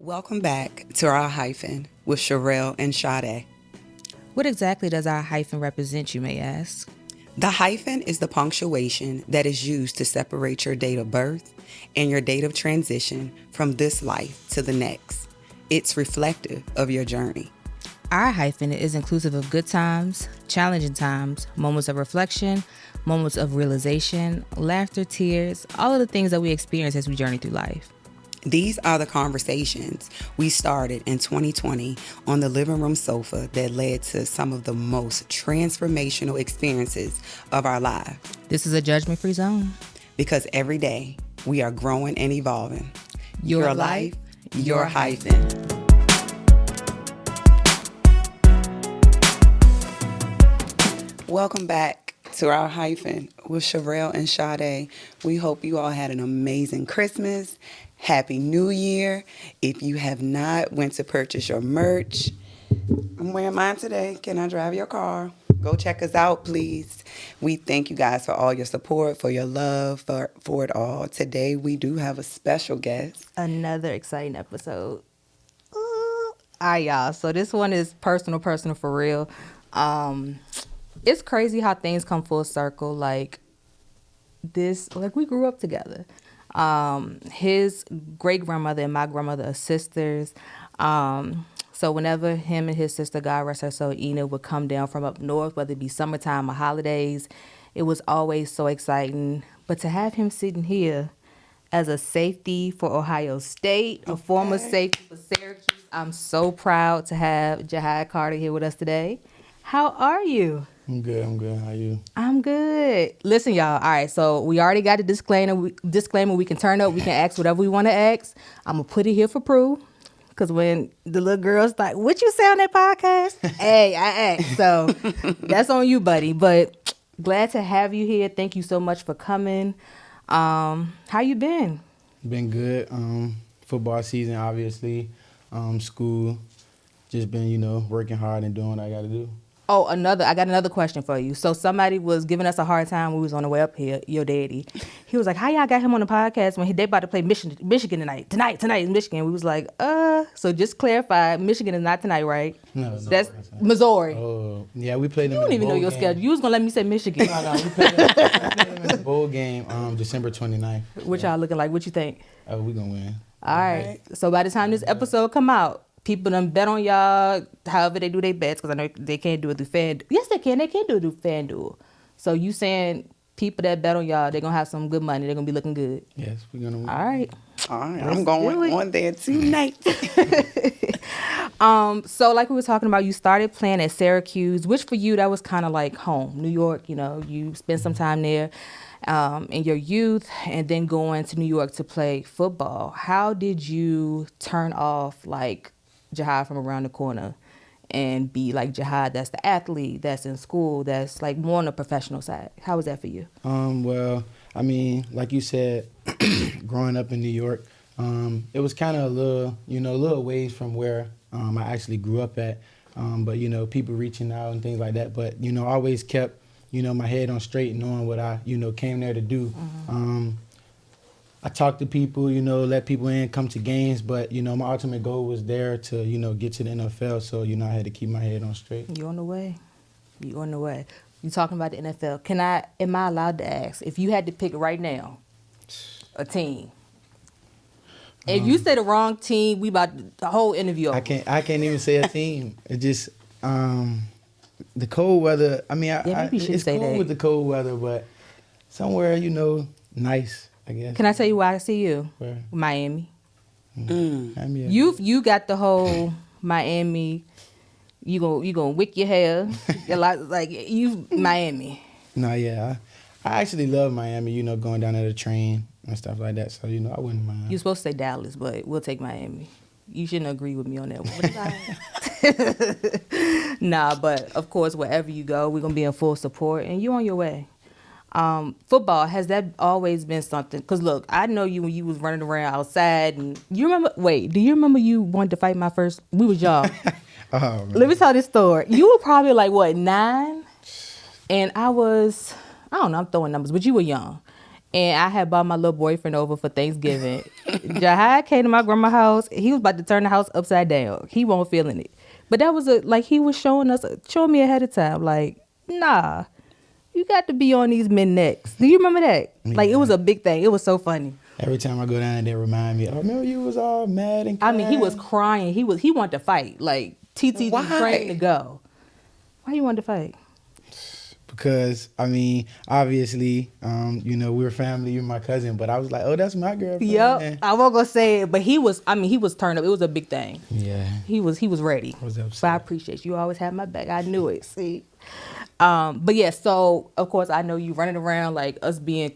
Welcome back to our hyphen with Cherelle and Sade. What exactly does our hyphen represent, you may ask? The hyphen is the punctuation that is used to separate your date of birth and your date of transition from this life to the next. It's reflective of your journey. Our hyphen is inclusive of good times, challenging times, moments of reflection, moments of realization, laughter, tears, all of the things that we experience as we journey through life. These are the conversations we started in 2020 on the living room sofa that led to some of the most transformational experiences of our lives. This is a judgment-free zone. Because every day we are growing and evolving. Your life, your hyphen. Welcome back to our hyphen with Cherelle and Sade. We hope you all had an amazing Christmas. Happy New Year. If you have not went to purchase your merch, I'm wearing mine today. Can I drive your car? Go check us out, please. We thank you guys for all your support, for your love, for it all. Today, we do have a special guest. Another exciting episode. All right, y'all. So this one is personal for real. It's crazy how things come full circle. Like we grew up together. His great grandmother and my grandmother are sisters. So whenever him and his sister, God rest her soul, Ina, would come down from up north, whether it be summertime or holidays, it was always so exciting. But to have him sitting here as a safety for Ohio State, a former safety for Syracuse, I'm so proud to have Jihad Carter here with us today. How are you? I'm good. How are you? I'm good. Listen, y'all. All right, so we already got a disclaimer. We can turn up. We can ask whatever we want to ask. I'm going to put it here for proof. Because when the little girl's like, what you say on that podcast? Hey, I asked. So that's on you, buddy. But glad to have you here. Thank you so much for coming. How you been? Been good. Football season, obviously. School. Just been, working hard and doing what I got to do. Oh, I got another question for you. So somebody was giving us a hard time when we was on the way up here, your daddy. He was like, how y'all got him on the podcast when they about to play Michigan tonight? Tonight is Michigan. We was like, so just clarify, Michigan is not tonight, right? No. That's Missouri. Oh, yeah, we played them You don't even know your schedule. You was going to let me say Michigan. No, we played them in the bowl game December 29th. What y'all looking like? What you think? Oh, we going to win. All right. So by the time this episode come out, people done bet on y'all, however they do their bets, because I know they can't do it through FanDuel. Yes, they can. They can do it through FanDuel. So you saying people that bet on y'all, they're going to have some good money. They're going to be looking good. Yes, we're going to win. All right. I'm going on there tonight. So like we were talking about, you started playing at Syracuse, which for you, that was kind of like home. New York, you spent some time there in your youth and then going to New York to play football. How did you turn off like Jihad from around the corner and be like Jihad that's the athlete, that's in school, that's like more on the professional side? How was that for you? Well, I mean, like you said, growing up in New York, it was kind of a little ways from where I actually grew up at. But, people reaching out and things like that. But, I always kept, my head on straight, knowing what I, came there to do. Mm-hmm. I talked to people, let people in, come to games, but, my ultimate goal was there to, get to the NFL. So, I had to keep my head on straight. You on the way. You talking about the NFL. Am I allowed to ask, if you had to pick right now, a team? If you say the wrong team, we about the whole interview over. I can't even say a team. It just, the cold weather, I mean, it's cool that. With the cold weather, but somewhere, nice. I guess. Can I tell you why I see you? Where? Miami. Miami. You got the whole Miami. You gonna wick your hair, a lot like you Miami. No, yeah, I actually love Miami. Going down to the train and stuff like that. So I wouldn't mind. You're supposed to say Dallas, but we'll take Miami. You shouldn't agree with me on that one. Nah, but of course, wherever you go, we're gonna be in full support, and you on your way. Football, has that always been something? Because look, I know you when you was running around outside, and do you remember you wanted to fight my first? We was young. Oh, let me tell this story. You were probably like 9, and I don't know, I'm throwing numbers, but you were young. And I had brought my little boyfriend over for Thanksgiving. Jahai came to my grandma's house. He was about to turn the house upside down. He wasn't feeling it. But that was he was showing me ahead of time. Like, nah, you got to be on these men necks. Do you remember that? Like, it was a big thing. It was so funny. Every time I go down there, they remind me, oh, remember you was all mad and crying? I mean, he was crying. He wanted to fight. Like, TT was trained to go. Why you wanted to fight? Because, I mean, obviously, you know, we were family, you're my cousin, but I was like, oh, that's my girlfriend. Yep. I won't go say it, but he was turned up. It was a big thing. Yeah. He was ready. I was upset. But I appreciate you. Always had my back. I knew it. See? But yeah, so of course I know you running around, like us being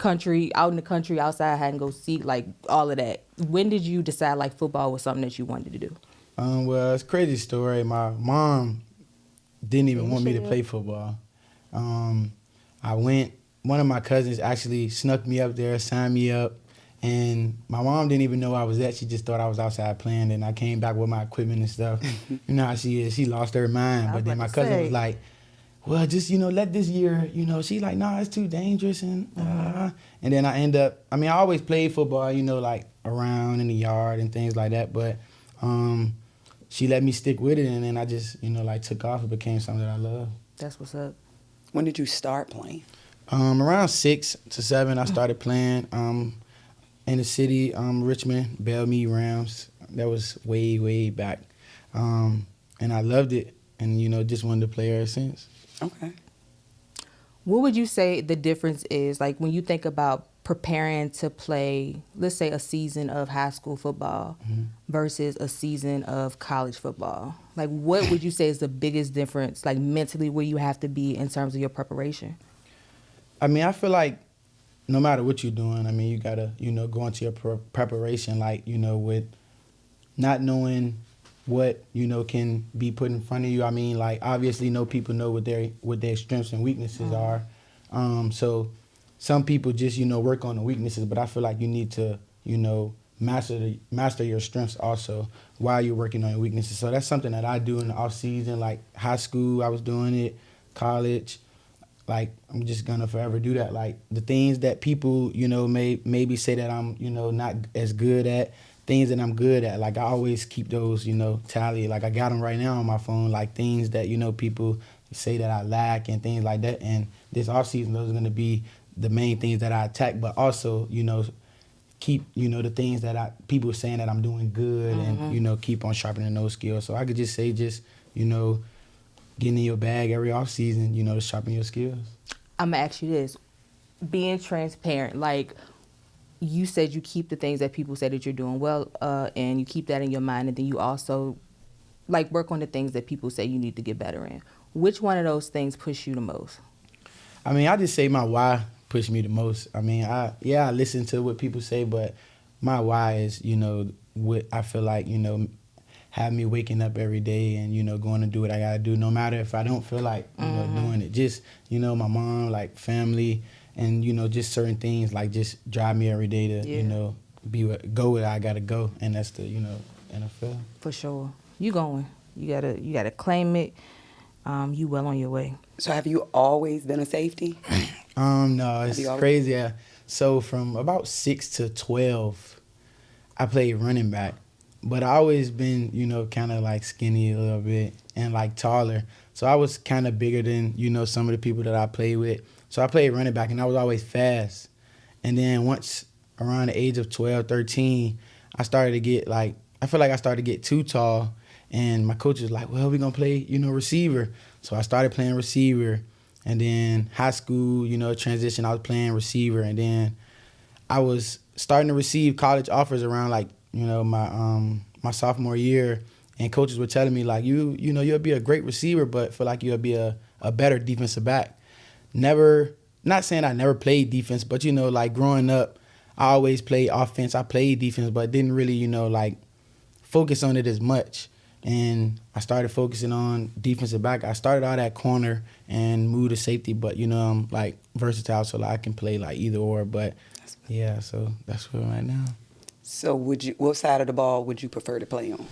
out in the country, outside, had to go seek, like all of that. When did you decide like football was something that you wanted to do? Well, it's a crazy story. My mom didn't even want me to play football. One of my cousins actually snuck me up there, signed me up, and my mom didn't even know I was that. She just thought I was outside playing, and I came back with my equipment and stuff. You know how she is. She lost her mind. But then my cousin was like, well, just, you know, let this year, you know. She's like, nah, it's too dangerous. And then I always played football, you know, like around in the yard and things like that. But she let me stick with it, and then I just, you know, like took off. It became something that I love. That's what's up. When did you start playing? Around 6 to 7, I started playing in the city, Richmond, Bellmead Rams. That was way, way back. And I loved it, and, you know, just wanted to play ever since. Okay. What would you say the difference is, like, when you think about preparing to play, let's say, a season of high school football versus a season of college football? Like, what would you say is the biggest difference, like, mentally, where you have to be in terms of your preparation? I mean, I feel like no matter what you're doing, I mean, you got to, you know, go into your preparation, like, you know, with not knowing what, you know, can be put in front of you. I mean, like, obviously, people know what their strengths and weaknesses are. So some people just, you know, work on the weaknesses, but I feel like you need to, you know, master your strengths also while you're working on your weaknesses. So that's something that I do in the off season. Like high school, I was doing it. College, like I'm just gonna forever do that. Like the things that people, you know, maybe say that I'm, you know, not as good at, things that I'm good at. Like I always keep those, you know, tally. Like I got them right now on my phone. Like things that, you know, people say that I lack and things like that. And this off season, those are gonna be the main things that I attack, but also, you know, keep, you know, the things that people saying that I'm doing good and, you know, keep on sharpening those skills. So I could just say, you know, getting in your bag every off season, you know, to sharpen your skills. I'm going to ask you this. Being transparent, like you said you keep the things that people say that you're doing well and you keep that in your mind, and then you also like work on the things that people say you need to get better in. Which one of those things push you the most? I mean, I just say my why pushed me the most. I mean, I listen to what people say, but my why is, you know, what I feel like, you know, have me waking up every day and, you know, going to do what I got to do, no matter if I don't feel like, you know, doing it. Just, you know, my mom, like family, and, you know, just certain things, like just drive me every day to, you know, go where I got to go. And that's the, you know, NFL. For sure. You going. You gotta claim it. You well on your way. So have you always been a safety? No, it's crazy. Yeah. So from about 6 to 12, I played running back. But I always been, you know, kind of like skinny a little bit and like taller. So I was kind of bigger than, you know, some of the people that I played with. So I played running back and I was always fast. And then once around the age of 12, 13, I started to get like, I feel like I started to get too tall. And my coach was like, well, we're going to play, you know, receiver. So I started playing receiver. And then high school, you know, transition, I was playing receiver. And then I was starting to receive college offers around like, you know, my sophomore year, and coaches were telling me like, you know, you'll be a great receiver, but feel like you'll be a better defensive back. Not saying I never played defense, but, you know, like growing up, I always played offense. I played defense, but didn't really, you know, like focus on it as much. And I started focusing on defensive back. I started out at corner and moved to safety, but, you know, I'm like versatile, so like I can play like either or. But yeah, so that's where I'm at now. So what side of the ball would you prefer to play on?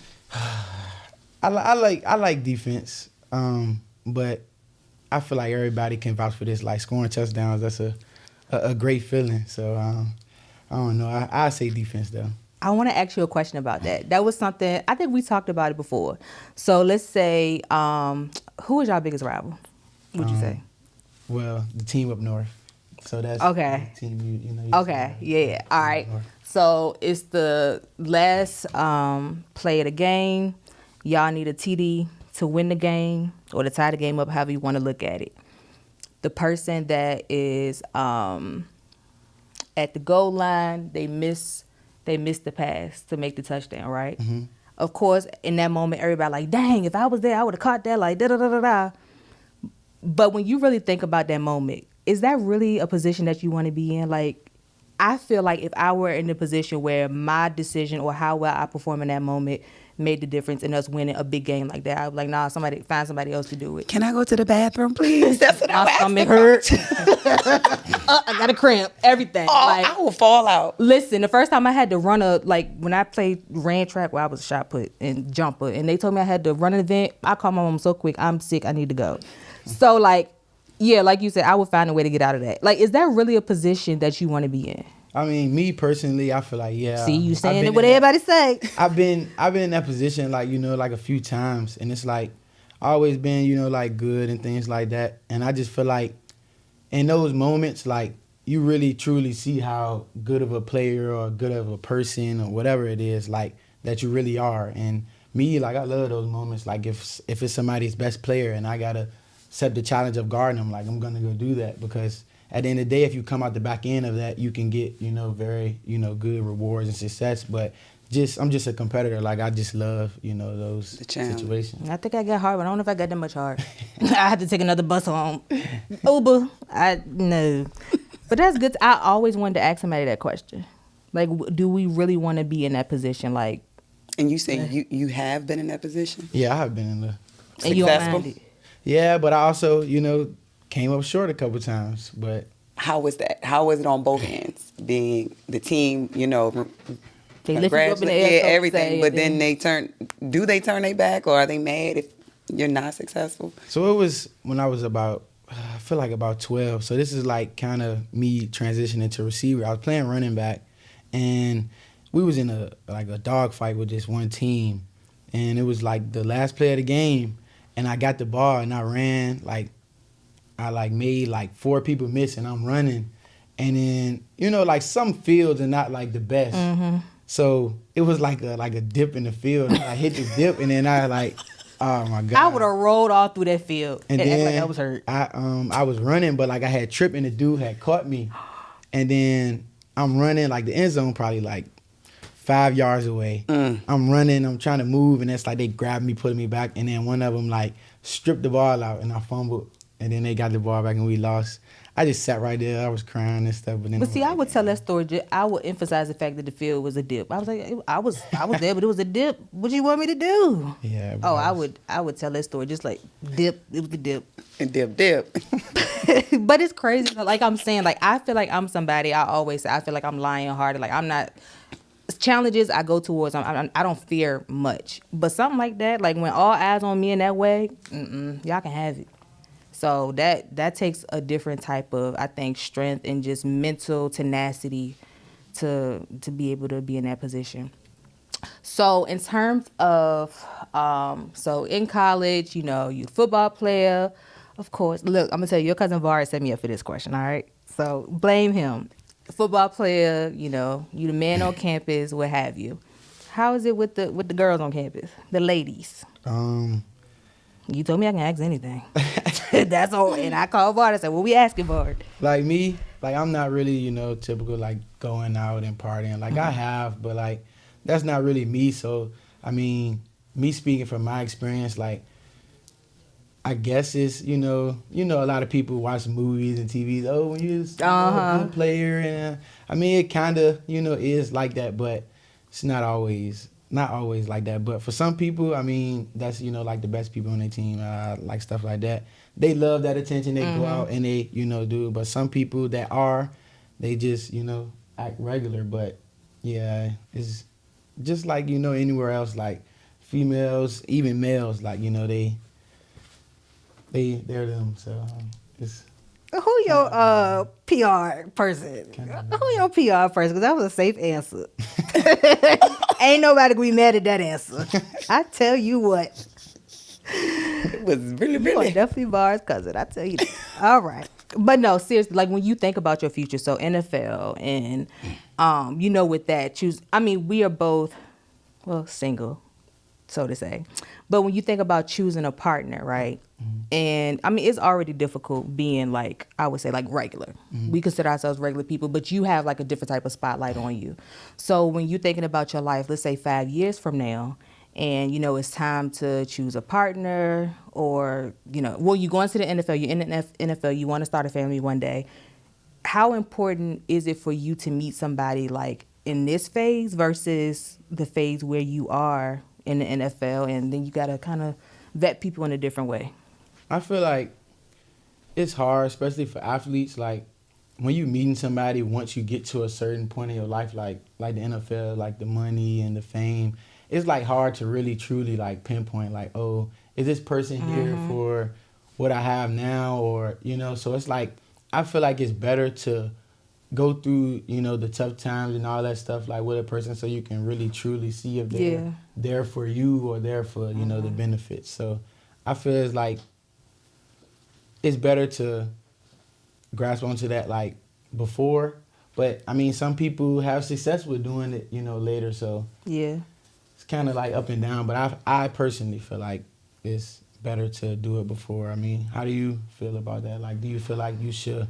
I like defense, but I feel like everybody can vouch for this. Like scoring touchdowns, that's a a great feeling. So I don't know. I say defense though. I want to ask you a question about that. That was something I think we talked about it before. So let's say, who is your biggest rival? Would you say? Well, the team up north. So that's Okay. the team you know. Okay. Yeah. All right. North. So it's the last play of the game. Y'all need a TD to win the game or to tie the game up, however you want to look at it. The person that is at the goal line, they miss the pass to make the touchdown, right? Mm-hmm. Of course, in that moment, everybody like, dang, if I was there, I would have caught that, like, da-da-da-da-da. But when you really think about that moment, is that really a position that you want to be in? Like, I feel like if I were in a position where my decision or how well I perform in that moment made the difference in us winning a big game like that, I'd be like, nah, find somebody else to do it. Can I go to the bathroom, please? That's what I'm My asking. stomach hurt. I got a cramp. Everything. Oh, Like, I will fall out. listen, the first time I had to run when I ran track where I was a shot put and jumper, and they told me I had to run an event, I called my mom so quick, I'm sick, I need to go. So, like, yeah, like you said, I would find a way to get out of that. Like, is that really a position that you want to be in? I mean, me personally, I feel like See, you I've saying been it what in that- everybody say. I've been in that position like like a few times, and it's like I always been like good and things like that, and I just feel like in those moments like you really truly see how good of a player or good of a person or whatever it is like that you really are. And me, like, I love those moments. Like if it's somebody's best player and I gotta accept the challenge of guarding them, like I'm gonna go do that, because at the end of the day, if you come out the back end of that, you can get very good rewards and success. But I'm just a competitor. Like, I just love those The challenge. situations. I think I got hard, but I don't know if I got that much hard. I had to take another bus home. Uber. No. But that's good. I always wanted to ask somebody that question. Like, do we really want to be in that position? Like, And you say you have been in that position? Yeah, I have been in the. and you don't Successful? mind it. Yeah, but I also came up short a couple times. But How was that? How was it on both ends? Being the team, They lift you up in the congratulate- air, yeah, so to everything. say, But and then do they turn their back, or are they mad if you're not successful? so it was when I was I feel like about 12. So this is like kind of me transitioning to receiver. I was playing running back, and we was in a dog fight with this one team, and it was like the last play of the game, and I got the ball and I ran I made like 4 people miss, and I'm running, and then like some fields are not like the best, so it was like a dip in the field. I hit the dip, and then oh my god! I would have rolled all through that field and act then like I was hurt. I was running, but like I had tripped, and the dude had caught me, and then I'm running like the end zone probably like 5 yards away. I'm running, I'm trying to move, and it's like they grabbed me, put me back, and then one of them like stripped the ball out, and I fumbled, and then they got the ball back, and we lost. I just sat right there. I was crying and stuff. But see, I would tell that story. I would emphasize the fact that the field was a dip. I was like, I was there, but it was a dip. What do you want me to do? Yeah. Oh, I would tell that story just like dip. It was the dip. And dip. But it's crazy. Like I'm saying, like I feel like I'm somebody. I always say I feel like I'm lion-hearted. Like I'm not. Challenges I go towards, I don't fear much. But something like that, like when all eyes on me in that way, y'all can have it. So that takes a different type of, I think, strength and just mental tenacity to be able to be in that position. So in terms of, so in college, you a football player, of course. Look, I'm gonna tell you, your cousin Var set me up for this question. All right, so blame him. Football player, you the man on campus, what have you. How is it with the girls on campus, the ladies? You told me I can ask anything. That's all. And I called Bart and said, what we asking for? Like me, like I'm not really, typical like going out and partying. Like I have, but like that's not really me. So I mean, me speaking from my experience, like I guess it's, a lot of people watch movies and TVs. Oh, when you're a good player, and I mean it kind of, is like that, but it's not always like that. But for some people, I mean, that's, like the best people on their team, like stuff like that. They love that attention. They go out and they, do it. But some people they just, act regular. But yeah, it's just like, anywhere else, like females, even males, like, they're them. So it's. Who your PR person? Who your PR person? Because that was a safe answer. Ain't nobody gonna be mad at that answer. I tell you what. It was really, You are really. definitely Bar's cousin. I tell you that. All right. But no, seriously, like when you think about your future, so NFL and with that, we are both single, so to say. But when you think about choosing a partner, right? And it's already difficult being like, I would say like regular. We consider ourselves regular people, but you have like a different type of spotlight on you. So when you're thinking about your life, let's say 5 years from now, and it's time to choose a partner, or you go into the NFL, you're in the NFL, you want to start a family one day. How important is it for you to meet somebody like in this phase versus the phase where you are in the NFL, and then you got to kind of vet people in a different way? I feel like it's hard, especially for athletes. Like when you meeting somebody, once you get to a certain point in your life, like the NFL, like the money and the fame, it's like hard to really truly like pinpoint like, oh, is this person here for what I have now, or so it's like I feel like it's better to go through the tough times and all that stuff like with a person, so you can really truly see if they're there for you or there for the benefits. So I feel it's like it's better to grasp onto that like before, but some people have success with doing it later, so Yeah. it's kind of like up and down, but I personally feel like it's better to do it before. How do you feel about that? Like, do you feel like you should,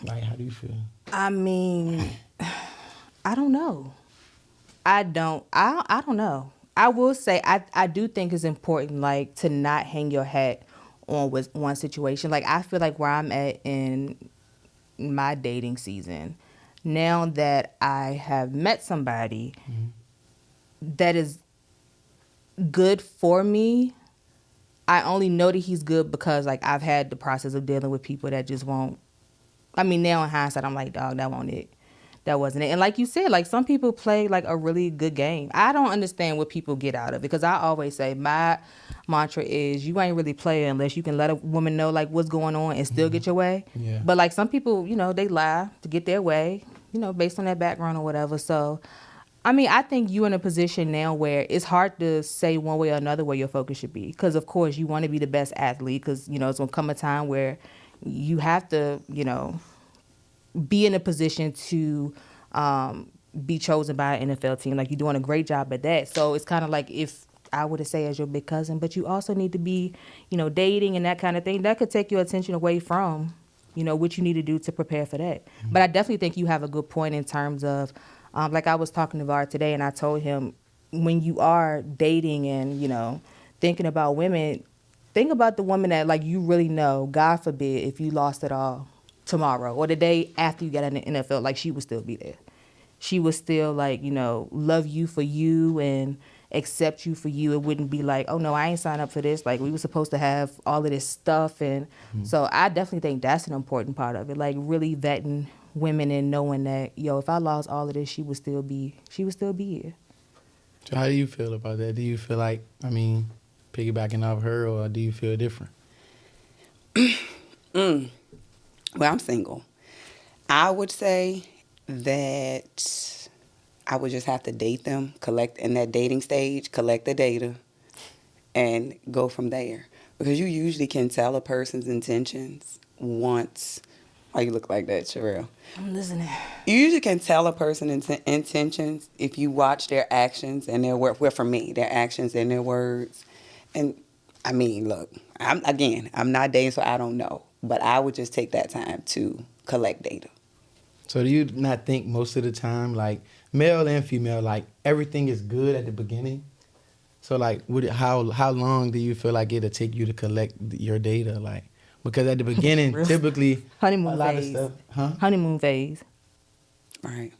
like, how do you feel? I don't know. I don't know. I will say I do think it's important like to not hang your hat on with one situation. Like I feel like where I'm at in my dating season, now that I have met somebody that is good for me, I only know that he's good because like I've had the process of dealing with people that just won't. Now in hindsight, I'm like, dog, that wasn't it. That wasn't it. And like you said, like some people play like a really good game. I don't understand what people get out of it, because I always say my mantra is you ain't really playing unless you can let a woman know like what's going on and still get your way. Yeah. But like some people, they lie to get their way, based on their background or whatever. So, I think you're in a position now where it's hard to say one way or another where your focus should be. Because of course you want to be the best athlete, because, it's going to come a time where you have to, be in a position to be chosen by an NFL team. Like you're doing a great job at that. So it's kind of like if I were to say as your big cousin, but you also need to be, dating and that kind of thing. That could take your attention away from, what you need to do to prepare for that. But I definitely think you have a good point in terms of, like I was talking to Var today and I told him when you are dating and, thinking about women, think about the woman that like you really know, God forbid, if you lost it all tomorrow or the day after you got in the NFL, like she would still be there. She would still like, love you for you and accept you for you. It wouldn't be like, oh no, I ain't signed up for this. Like we were supposed to have all of this stuff. And so I definitely think that's an important part of it. Like really vetting women and knowing that, if I lost all of this, she would still be here. So how do you feel about that? Do you feel like, piggybacking off her, or do you feel different? Well, I'm single. I would say that I would just have to date them, collect in that dating stage, collect the data, and go from there. Because you usually can tell a person's intentions once. Why you look like that, Cherelle? I'm listening. You usually can tell a person's intentions if you watch their actions and their words. Well, for me, their actions and their words. And look, I'm not dating, so I don't know. But I would just take that time to collect data. So do you not think most of the time, like male and female, like everything is good at the beginning? So like, how long do you feel like it'll take you to collect your data? Like, because at the beginning, typically honeymoon a lot phase. of stuff, Honeymoon phase. Right.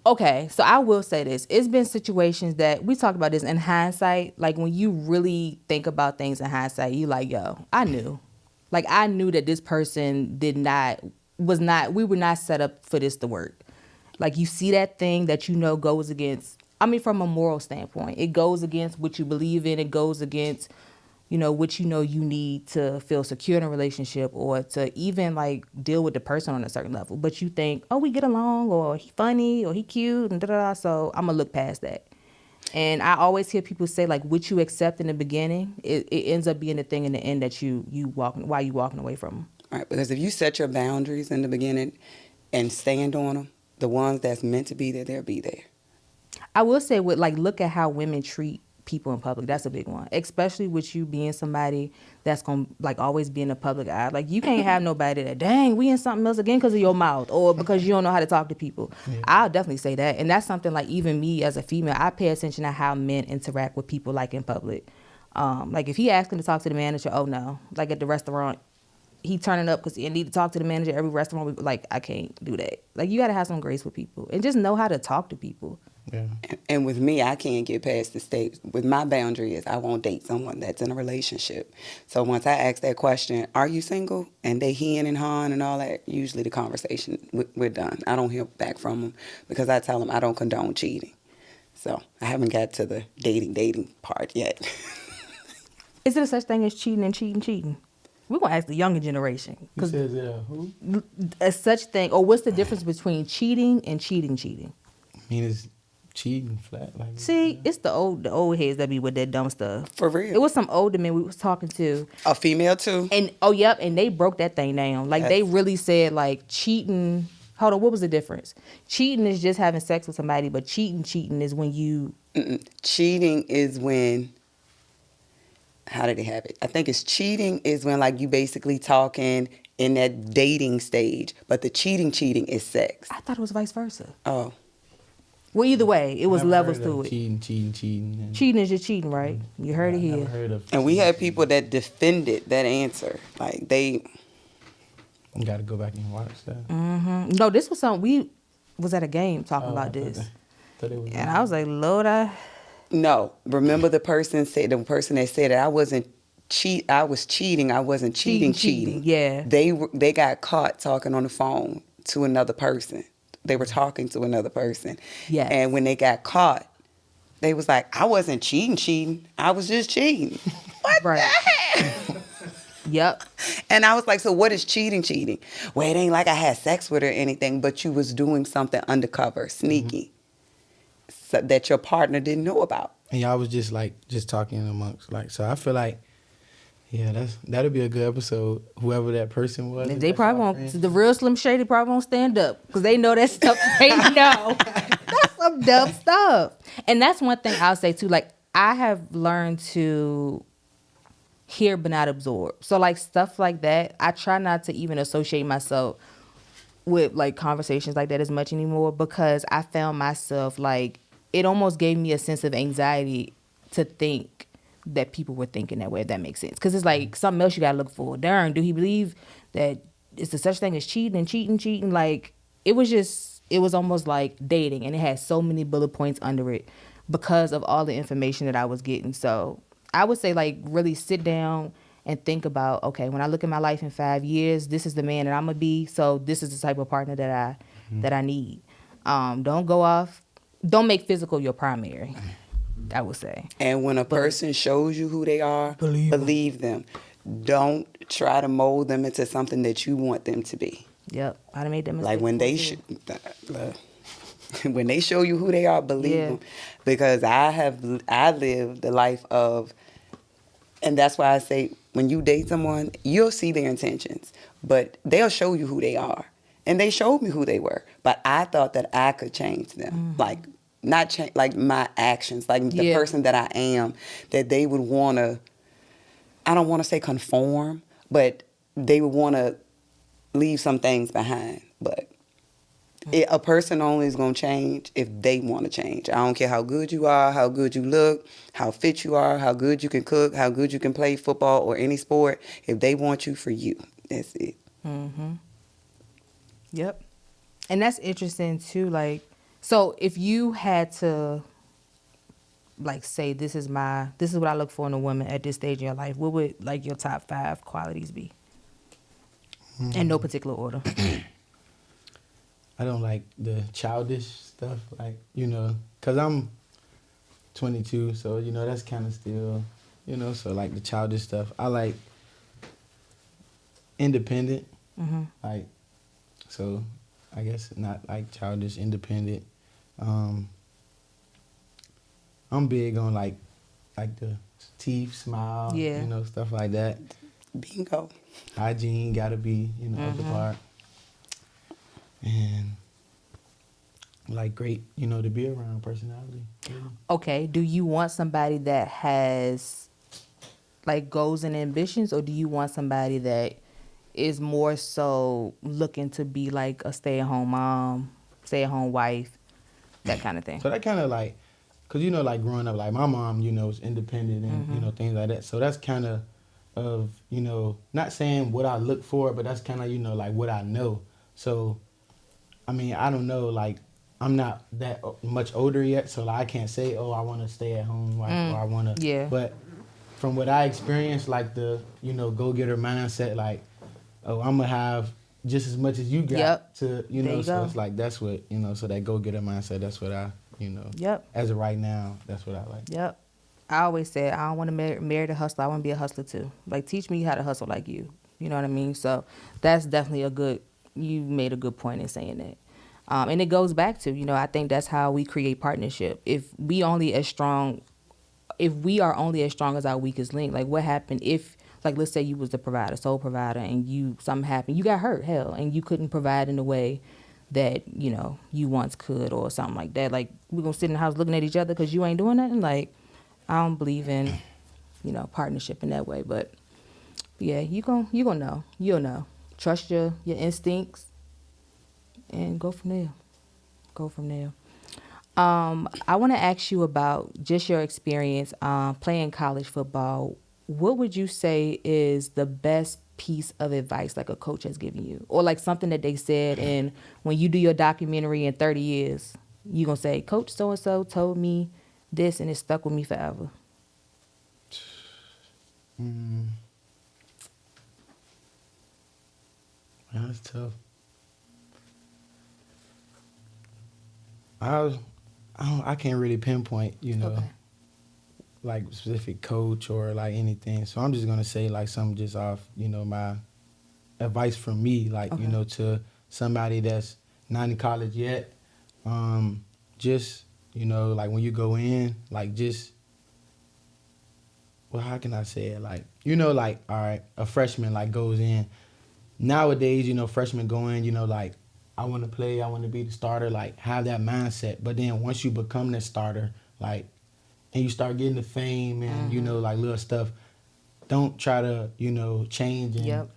Okay, so I will say this. It's been situations that we talked about this in hindsight. Like when you really think about things in hindsight, you like, yo, I knew. Like I knew that this person we were not set up for this to work. Like you see that thing that goes against, from a moral standpoint, it goes against what you believe in. It goes against, what you need to feel secure in a relationship or to even like deal with the person on a certain level. But you think, oh, we get along, or he funny, or he cute, and da-da-da. So I'm gonna look past that. And I always hear people say, like, what you accept in the beginning, it ends up being the thing in the end that you walking away from them. Right, because if you set your boundaries in the beginning and stand on them, the ones that's meant to be there, they'll be there. I will say, with like, look at how women treat people in public. That's a big one, especially with you being somebody that's gonna like always be in the public eye. Like, you can't have nobody that, dang, we in something else again because of your mouth or because you don't know how to talk to people. Yeah. I'll definitely say that, and that's something like even me as a female, I pay attention to how men interact with people like in public. Like if he asking to talk to the manager, oh no. Like at the restaurant, he turning up because he need to talk to the manager every restaurant. Like, I can't do that. Like, you got to have some grace with people and just know how to talk to people. Yeah. And with me, I can't get past the stage. With my boundary is I won't date someone that's in a relationship. So once I ask that question, are you single? And they heeing and hawing and all that, usually the conversation, we're done. I don't hear back from them because I tell them I don't condone cheating. So I haven't got to the dating part yet. Is there such thing as cheating? We're going to ask the younger generation. Who says who? A such thing, or what's the difference between cheating and cheating? I mean, it's cheating flat. Like, see, it's the old heads that be with that dumb stuff. For real. It was some older men we was talking to. A female too. And, yep, and they broke that thing down. Like, they really said, like, cheating. Hold on, what was the difference? Cheating is just having sex with somebody, but cheating is when you... Cheating is when... How did they have it? I think it's cheating is when like you basically talking in that dating stage, but the cheating is sex. I thought it was vice versa. Oh. Well, either way, it was levels to it. Cheating. Cheating is just cheating, right? You heard it here. And we had people that defended that answer. Like they... You got to go back and watch that. Mm-hmm. No, this was something we was at a game talking about this. And I was like, Lord, No, remember the person that said that I was cheating. I wasn't cheating. Yeah. They got caught talking on the phone to another person. They were talking to another person. Yes. And when they got caught, they was like, I wasn't cheating. I was just cheating. What the heck? Yep. And I was like, so what is cheating? Well, it ain't like I had sex with her or anything, but you was doing something undercover, sneaky. So that your partner didn't know about. And y'all was just talking amongst so I feel like that'll be a good episode. Whoever that person was, they probably won't. The real Slim Shady probably won't stand up because they know that stuff. They know that's some dumb stuff. And that's one thing I'll say too. Like, I have learned to hear but not absorb. So like stuff like that, I try not to even associate myself with like conversations like that as much anymore because I found myself like it almost gave me a sense of anxiety to think that people were thinking that way, if that makes sense. Because it's like something else you gotta look for. Darn, do he believe that it's a such thing as cheating? Like it was almost like dating, and it had so many bullet points under it because of all the information that I was getting. So I would say like really sit down and think about, okay, when I look at my life in 5 years, this is the man that I'm gonna be. So this is the type of partner that I need. Don't make physical your primary, I would say. And when a person shows you who they are, believe them. Don't try to mold them into something that you want them to be. Yep, I done made that mistake. Like when they show you who they are, believe them. Because I live the life of, and that's why I say when you date someone, you'll see their intentions, but they'll show you who they are. And they showed me who they were, but I thought that I could change them. Like, not change, like my actions, like the person that I am, that they would want to, I don't want to say conform, but they would want to leave some things behind. But a person only is going to change if they want to change. I don't care how good you are, how good you look, how fit you are, how good you can cook, how good you can play football or any sport. If they want you for you, that's it. Mm-hmm. Yep. And that's interesting too. Like, so if you had to like say this is what I look for in a woman at this stage in your life, what would like your top 5 qualities be? In no particular order. I don't like the childish stuff, like, because I'm 22, so, that's kind of still you know, so like the childish stuff. I like independent, like, so I guess not like childish, independent. Um, I'm big on like the teeth, smile, Yeah. you know, stuff like that. Bingo. Hygiene gotta be, you know, up the part. And like great, you know, to be around personality. Really. Okay, do you want somebody that has like goals and ambitions, or do you want somebody that is more so looking to be like a stay-at-home mom, stay-at-home wife, that kind of thing? So that kind of like, cause you know, like growing up, like my mom, you know, is independent and you know things like that. So that's kind of you know, not saying what I look for, but that's kind of you know like what I know. So, I mean, I don't know, like I'm not that much older yet, so like, I can't say, oh, I want to stay at home, like, or I want to. Yeah. But from what I experienced, like the you know go getter mindset, like, oh, I'm gonna have just as much as you got Yep. to, you There know. you So go. it's like that's what you know. So that go getter mindset, that's what I, you know. Yep. As of right now, that's what I like. Yep. I always said I don't want to marry the hustler. I want to be a hustler too. Like teach me how to hustle like you. You know what I mean? So that's definitely a good. You made a good point in saying that. And it goes back to, you know, I think that's how we create partnership. If we are only as strong as our weakest link, like what happened if, like, let's say you was the provider, sole provider, and something happened, you got hurt, hell, and you couldn't provide in the way that, you know, you once could or something like that. Like, we're going to sit in the house looking at each other because you ain't doing nothing? Like, I don't believe in, you know, partnership in that way. But, yeah, you gonna know. You'll know. Trust your instincts and go from there. I want to ask you about just your experience playing college football. What would you say is the best piece of advice like a coach has given you, or like something that they said, and when you do your documentary in 30 years, you gonna say, Coach so and so told me this, and it stuck with me forever? Mm, man, that's tough. I can't really pinpoint, you know, Okay. like specific coach or like anything. So I'm just gonna say like something just off, you know, my advice from me, like you Okay. know, to somebody that's not in college yet. Just you know, like when you go in, like just well, how can I say it? Like you know, like all right, a freshman like goes in. Nowadays, you know, freshmen go in, you know, like I want to play, I want to be the starter, like have that mindset. But then once you become the starter, like and you start getting the fame and you know like little stuff, don't try to you know change and Yep.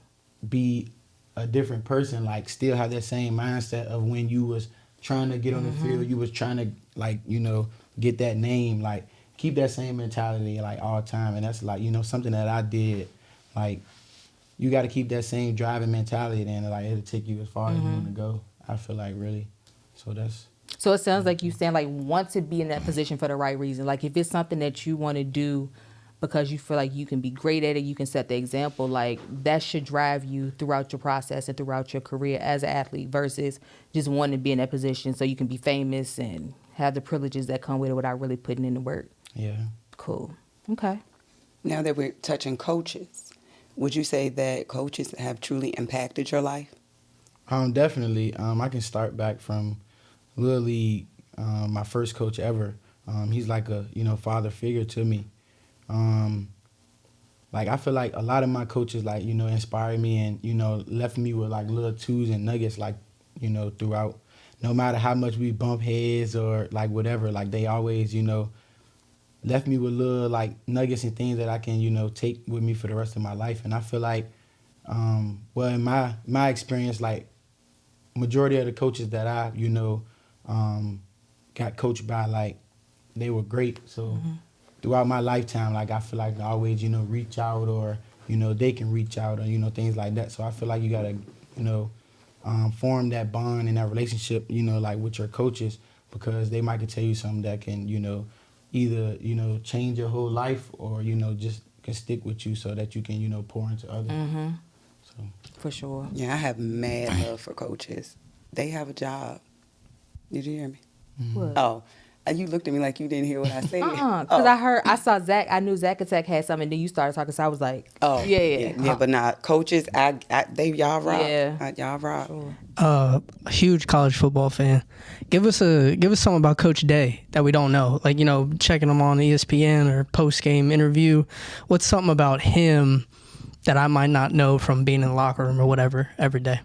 be a different person. Like still have that same mindset of when you was trying to get on the field, you was trying to like you know get that name. Like keep that same mentality like all the time, and that's like you know something that I did. Like you got to keep that same driving mentality, then like it'll take you as far as you want to go. I feel like really, so that's. So it sounds like you saying like want to be in that position for the right reason. Like if it's something that you want to do because you feel like you can be great at it, you can set the example, like that should drive you throughout your process and throughout your career as an athlete versus just wanting to be in that position so you can be famous and have the privileges that come with it without really putting in the work. Yeah. Cool. Okay. Now that we're touching coaches, would you say that coaches have truly impacted your life? Definitely. I can start back from Little League. My first coach ever. He's like a you know father figure to me. Like I feel like a lot of my coaches like you know inspired me and you know left me with like little twos and nuggets like you know throughout. No matter how much we bump heads or like whatever, like they always you know left me with little like nuggets and things that I can you know take with me for the rest of my life. And I feel like, well in my experience, like majority of the coaches that I you know got coached by, like they were great. So throughout my lifetime, like I feel like I always you know reach out or you know they can reach out or you know things like that. So I feel like you gotta you know form that bond and that relationship you know like with your coaches, because they might can tell you something that can you know either you know change your whole life or you know just can stick with you so that you can you know pour into others. So For sure. Yeah, I have mad love for coaches. They have a job. Did you hear me? What? Oh, You looked at me like you didn't hear what I said. Because I saw Zach. I knew Zach Attack had something. And then you started talking, so I was like, Oh, yeah. but not coaches. Y'all rock. Yeah. Y'all rock. A huge college football fan. Give us something about Coach Day that we don't know. Like, checking him on ESPN or post game interview. What's something about him that I might not know from being in the locker room or whatever every day?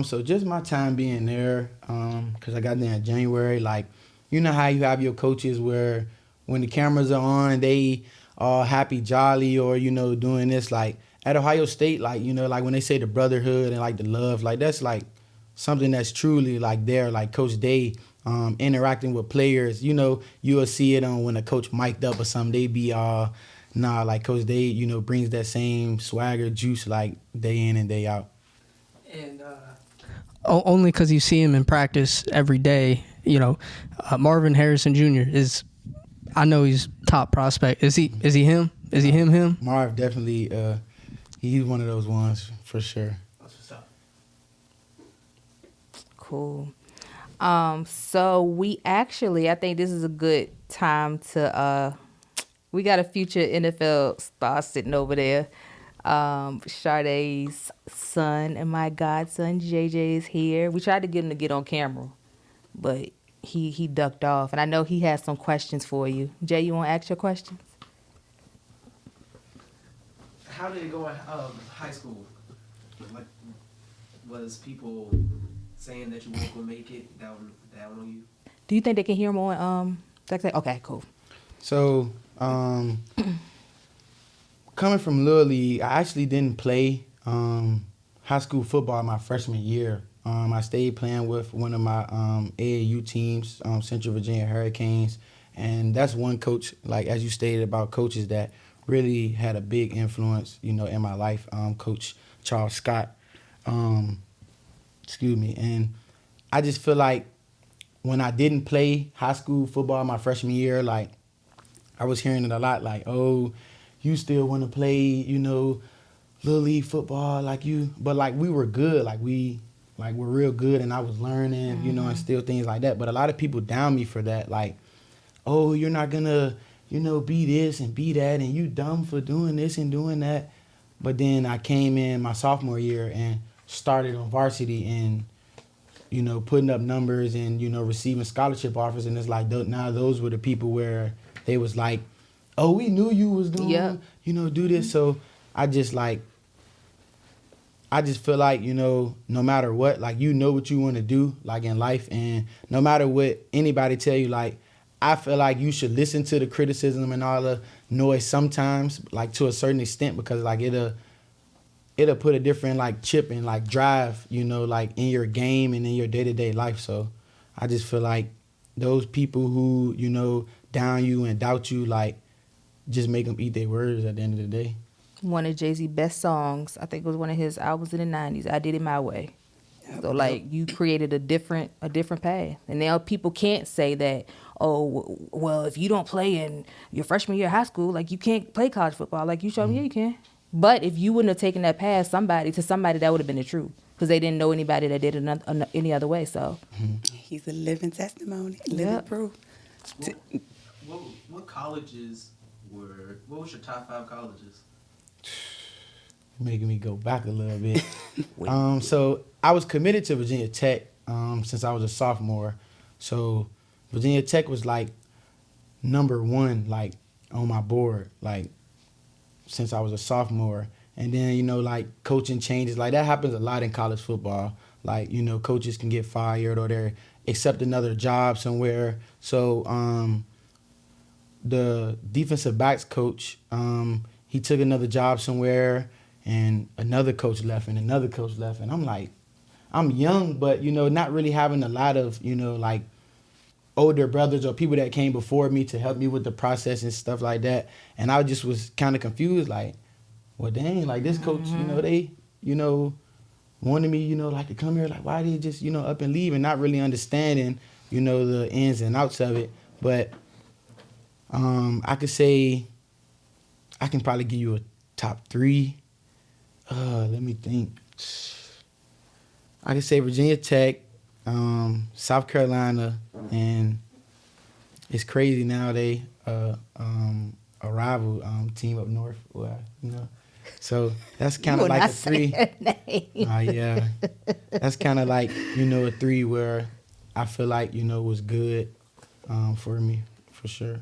So just my time being there, because I got there in January. Like, you know how you have your coaches where when the cameras are on, they are happy, jolly, or doing this. Like at Ohio State, like like when they say the brotherhood and like the love, like that's like something that's truly like there. Like Coach Day, interacting with players. You'll see it on when a coach mic'd up or something. They be like Coach Day, brings that same swagger, juice like day in and day out. And only because you see him in practice every day. Marvin Harrison Jr. I know he's top prospect. Is he him? Is he him? Marv definitely, he's one of those ones for sure. Cool. So we actually, I think this is a good time to, we got a future NFL star sitting over there. Sade's son and my godson JJ is here. We tried to get him to get on camera, but he ducked off. And I know he has some questions for you. Jay, you want to ask your questions? How did it go in high school? Like, was people saying that you weren't gonna make it down on you? Do you think they can hear him on Okay, cool. So, coming from Little League, I actually didn't play high school football my freshman year. I stayed playing with one of my AAU teams, Central Virginia Hurricanes, and that's one coach, like as you stated about coaches that really had a big influence, in my life. Coach Charles Scott, and I just feel like when I didn't play high school football my freshman year, like I was hearing it a lot, like, oh, you still want to play, Little League football, like you, but like we were good, we're real good, and I was learning, and still things like that. But a lot of people down me for that, like, oh, you're not gonna, be this and be that, and you dumb for doing this and doing that. But then I came in my sophomore year and started on varsity and, putting up numbers and, receiving scholarship offers, and it's like now those were the people where they was like, oh, we knew you was going to, do this. So I just feel like, no matter what, like, what you want to do, like, in life. And no matter what anybody tell you, like, I feel like you should listen to the criticism and all the noise sometimes, like, to a certain extent, because, like, it'll put a different, like, chip and, like, drive, like, in your game and in your day-to-day life. So I just feel like those people who, down you and doubt you, like, just make them eat their words at the end of the day. One of Jay-Z's best songs, I think it was one of his albums in the 90s, I Did It My Way. So, like, you created a different path. And now people can't say that, oh, well, if you don't play in your freshman year of high school, like, you can't play college football. Like, you showed me, yeah, you can. But if you wouldn't have taken that path, somebody, that would have been the truth. Because they didn't know anybody that did it any other way, so. He's a living testimony, living proof. What colleges what was your top 5 colleges? Making me go back a little bit. So I was committed to Virginia Tech since I was a sophomore. So Virginia Tech was like number 1, like, on my board, like, since I was a sophomore. And then, like, coaching changes. Like, that happens a lot in college football. Like, coaches can get fired or they accept another job somewhere. So the defensive backs coach, he took another job somewhere, and another coach left, and another coach left. And I'm like, I'm young, but, not really having a lot of, like, older brothers or people that came before me to help me with the process and stuff like that. And I just was kind of confused, like, well, dang, like, this coach, they, wanted me, like, to come here. Like, why did he just, up and leave, and not really understanding, the ins and outs of it. But I could say I can probably give you a top 3. Let me think. I could say Virginia Tech, South Carolina, and it's crazy now. They a rival team up north. So that's kind You of will like a not say 3. that name. Yeah, that's kind of like a 3 where I feel like was good for me for sure.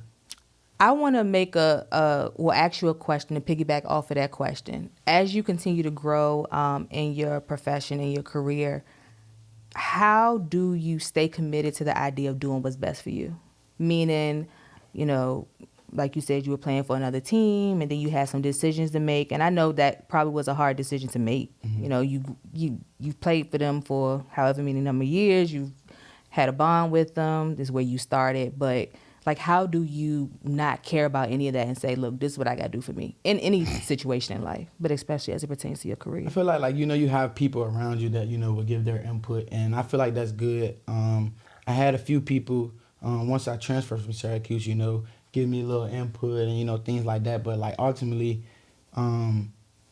I want to make ask you a question to piggyback off of that question. As you continue to grow in your profession, in your career, how do you stay committed to the idea of doing what's best for you? Meaning, like you said, you were playing for another team, and then you had some decisions to make. And I know that probably was a hard decision to make. You played for them for however many number of years. You've had a bond with them. This is where you started. But like, how do you not care about any of that and say, look, this is what I got to do for me in any situation in life, but especially as it pertains to your career? I feel like you have people around you that will give their input, and I feel like that's good. I had a few people once I transferred from Syracuse, give me a little input and things like that. But like ultimately,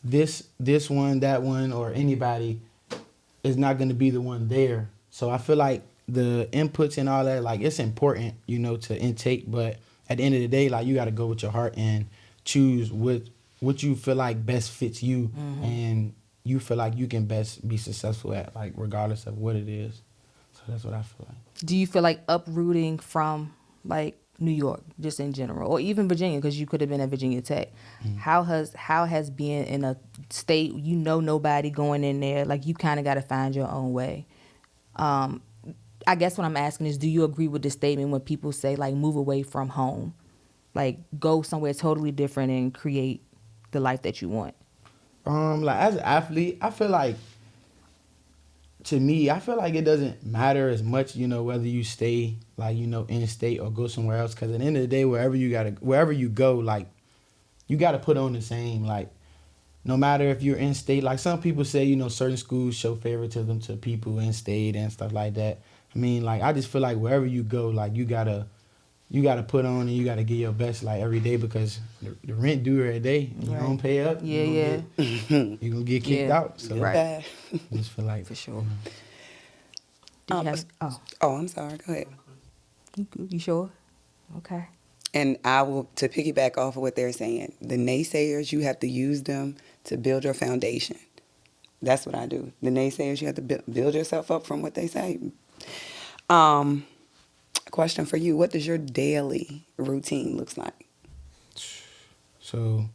this one, that one, or anybody is not going to be the one there. So I feel like the inputs and all that, like it's important, to intake. But at the end of the day, like you got to go with your heart and choose what you feel like best fits you, and you feel like you can best be successful at, like regardless of what it is. So that's what I feel like. Do you feel like uprooting from like New York, just in general, or even Virginia, because you could have been at Virginia Tech? How has being in a state nobody going in there, like you kind of got to find your own way? I guess what I'm asking is, do you agree with the statement when people say like move away from home, like go somewhere totally different and create the life that you want? Like as an athlete, I feel like, to me, I feel like it doesn't matter as much, whether you stay like, in state or go somewhere else. Cause at the end of the day, wherever you go, like you gotta put on the same, like no matter if you're in state, like some people say, certain schools show favoritism to people in state and stuff like that. I mean, like I just feel like wherever you go, like you gotta put on and you gotta give your best like every day, because the rent due every day. You don't pay up, you're gonna get kicked out. So Right. I just feel like For sure. Did you have, I'm sorry. Go ahead. you sure? Okay. And I will, to piggyback off of what they're saying, the naysayers, you have to use them to build your foundation. That's what I do. The naysayers, you have to build yourself up from what they say. Question for you: what does your daily routine looks like? So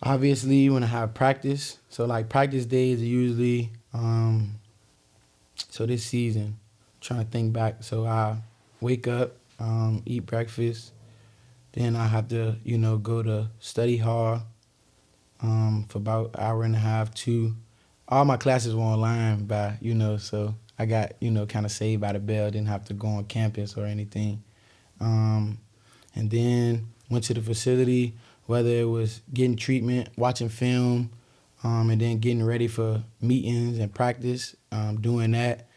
obviously you want to have practice. So like practice days are usually so this season, trying to think back. So I wake up, eat breakfast, then I have to go to study hall for about an hour and a half, 2. All my classes were online by so I got kind of saved by the bell. Didn't have to go on campus or anything. And then went to the facility, whether it was getting treatment, watching film, and then getting ready for meetings and practice, doing that,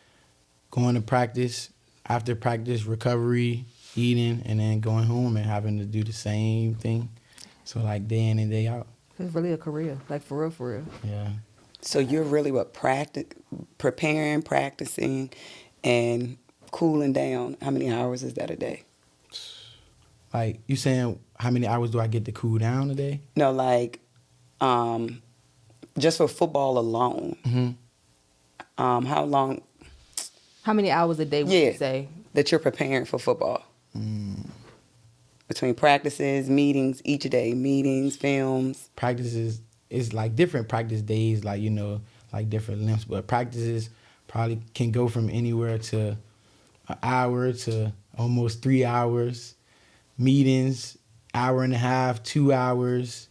going to practice, after practice, recovery, eating, and then going home and having to do the same thing. So like day in and day out. It's really a career, like for real, for real. Yeah. So you're really preparing, practicing, and cooling down. How many hours is that a day? Like, you saying how many hours do I get to cool down a day? No, like, just for football alone. How long? How many hours a day would you say? That you're preparing for football. Between practices, meetings, each day, meetings, films. Practices is like different practice days, like, like different lengths, but practices probably can go from anywhere to an hour to almost 3 hours. Meetings, hour and a half, 2 hours.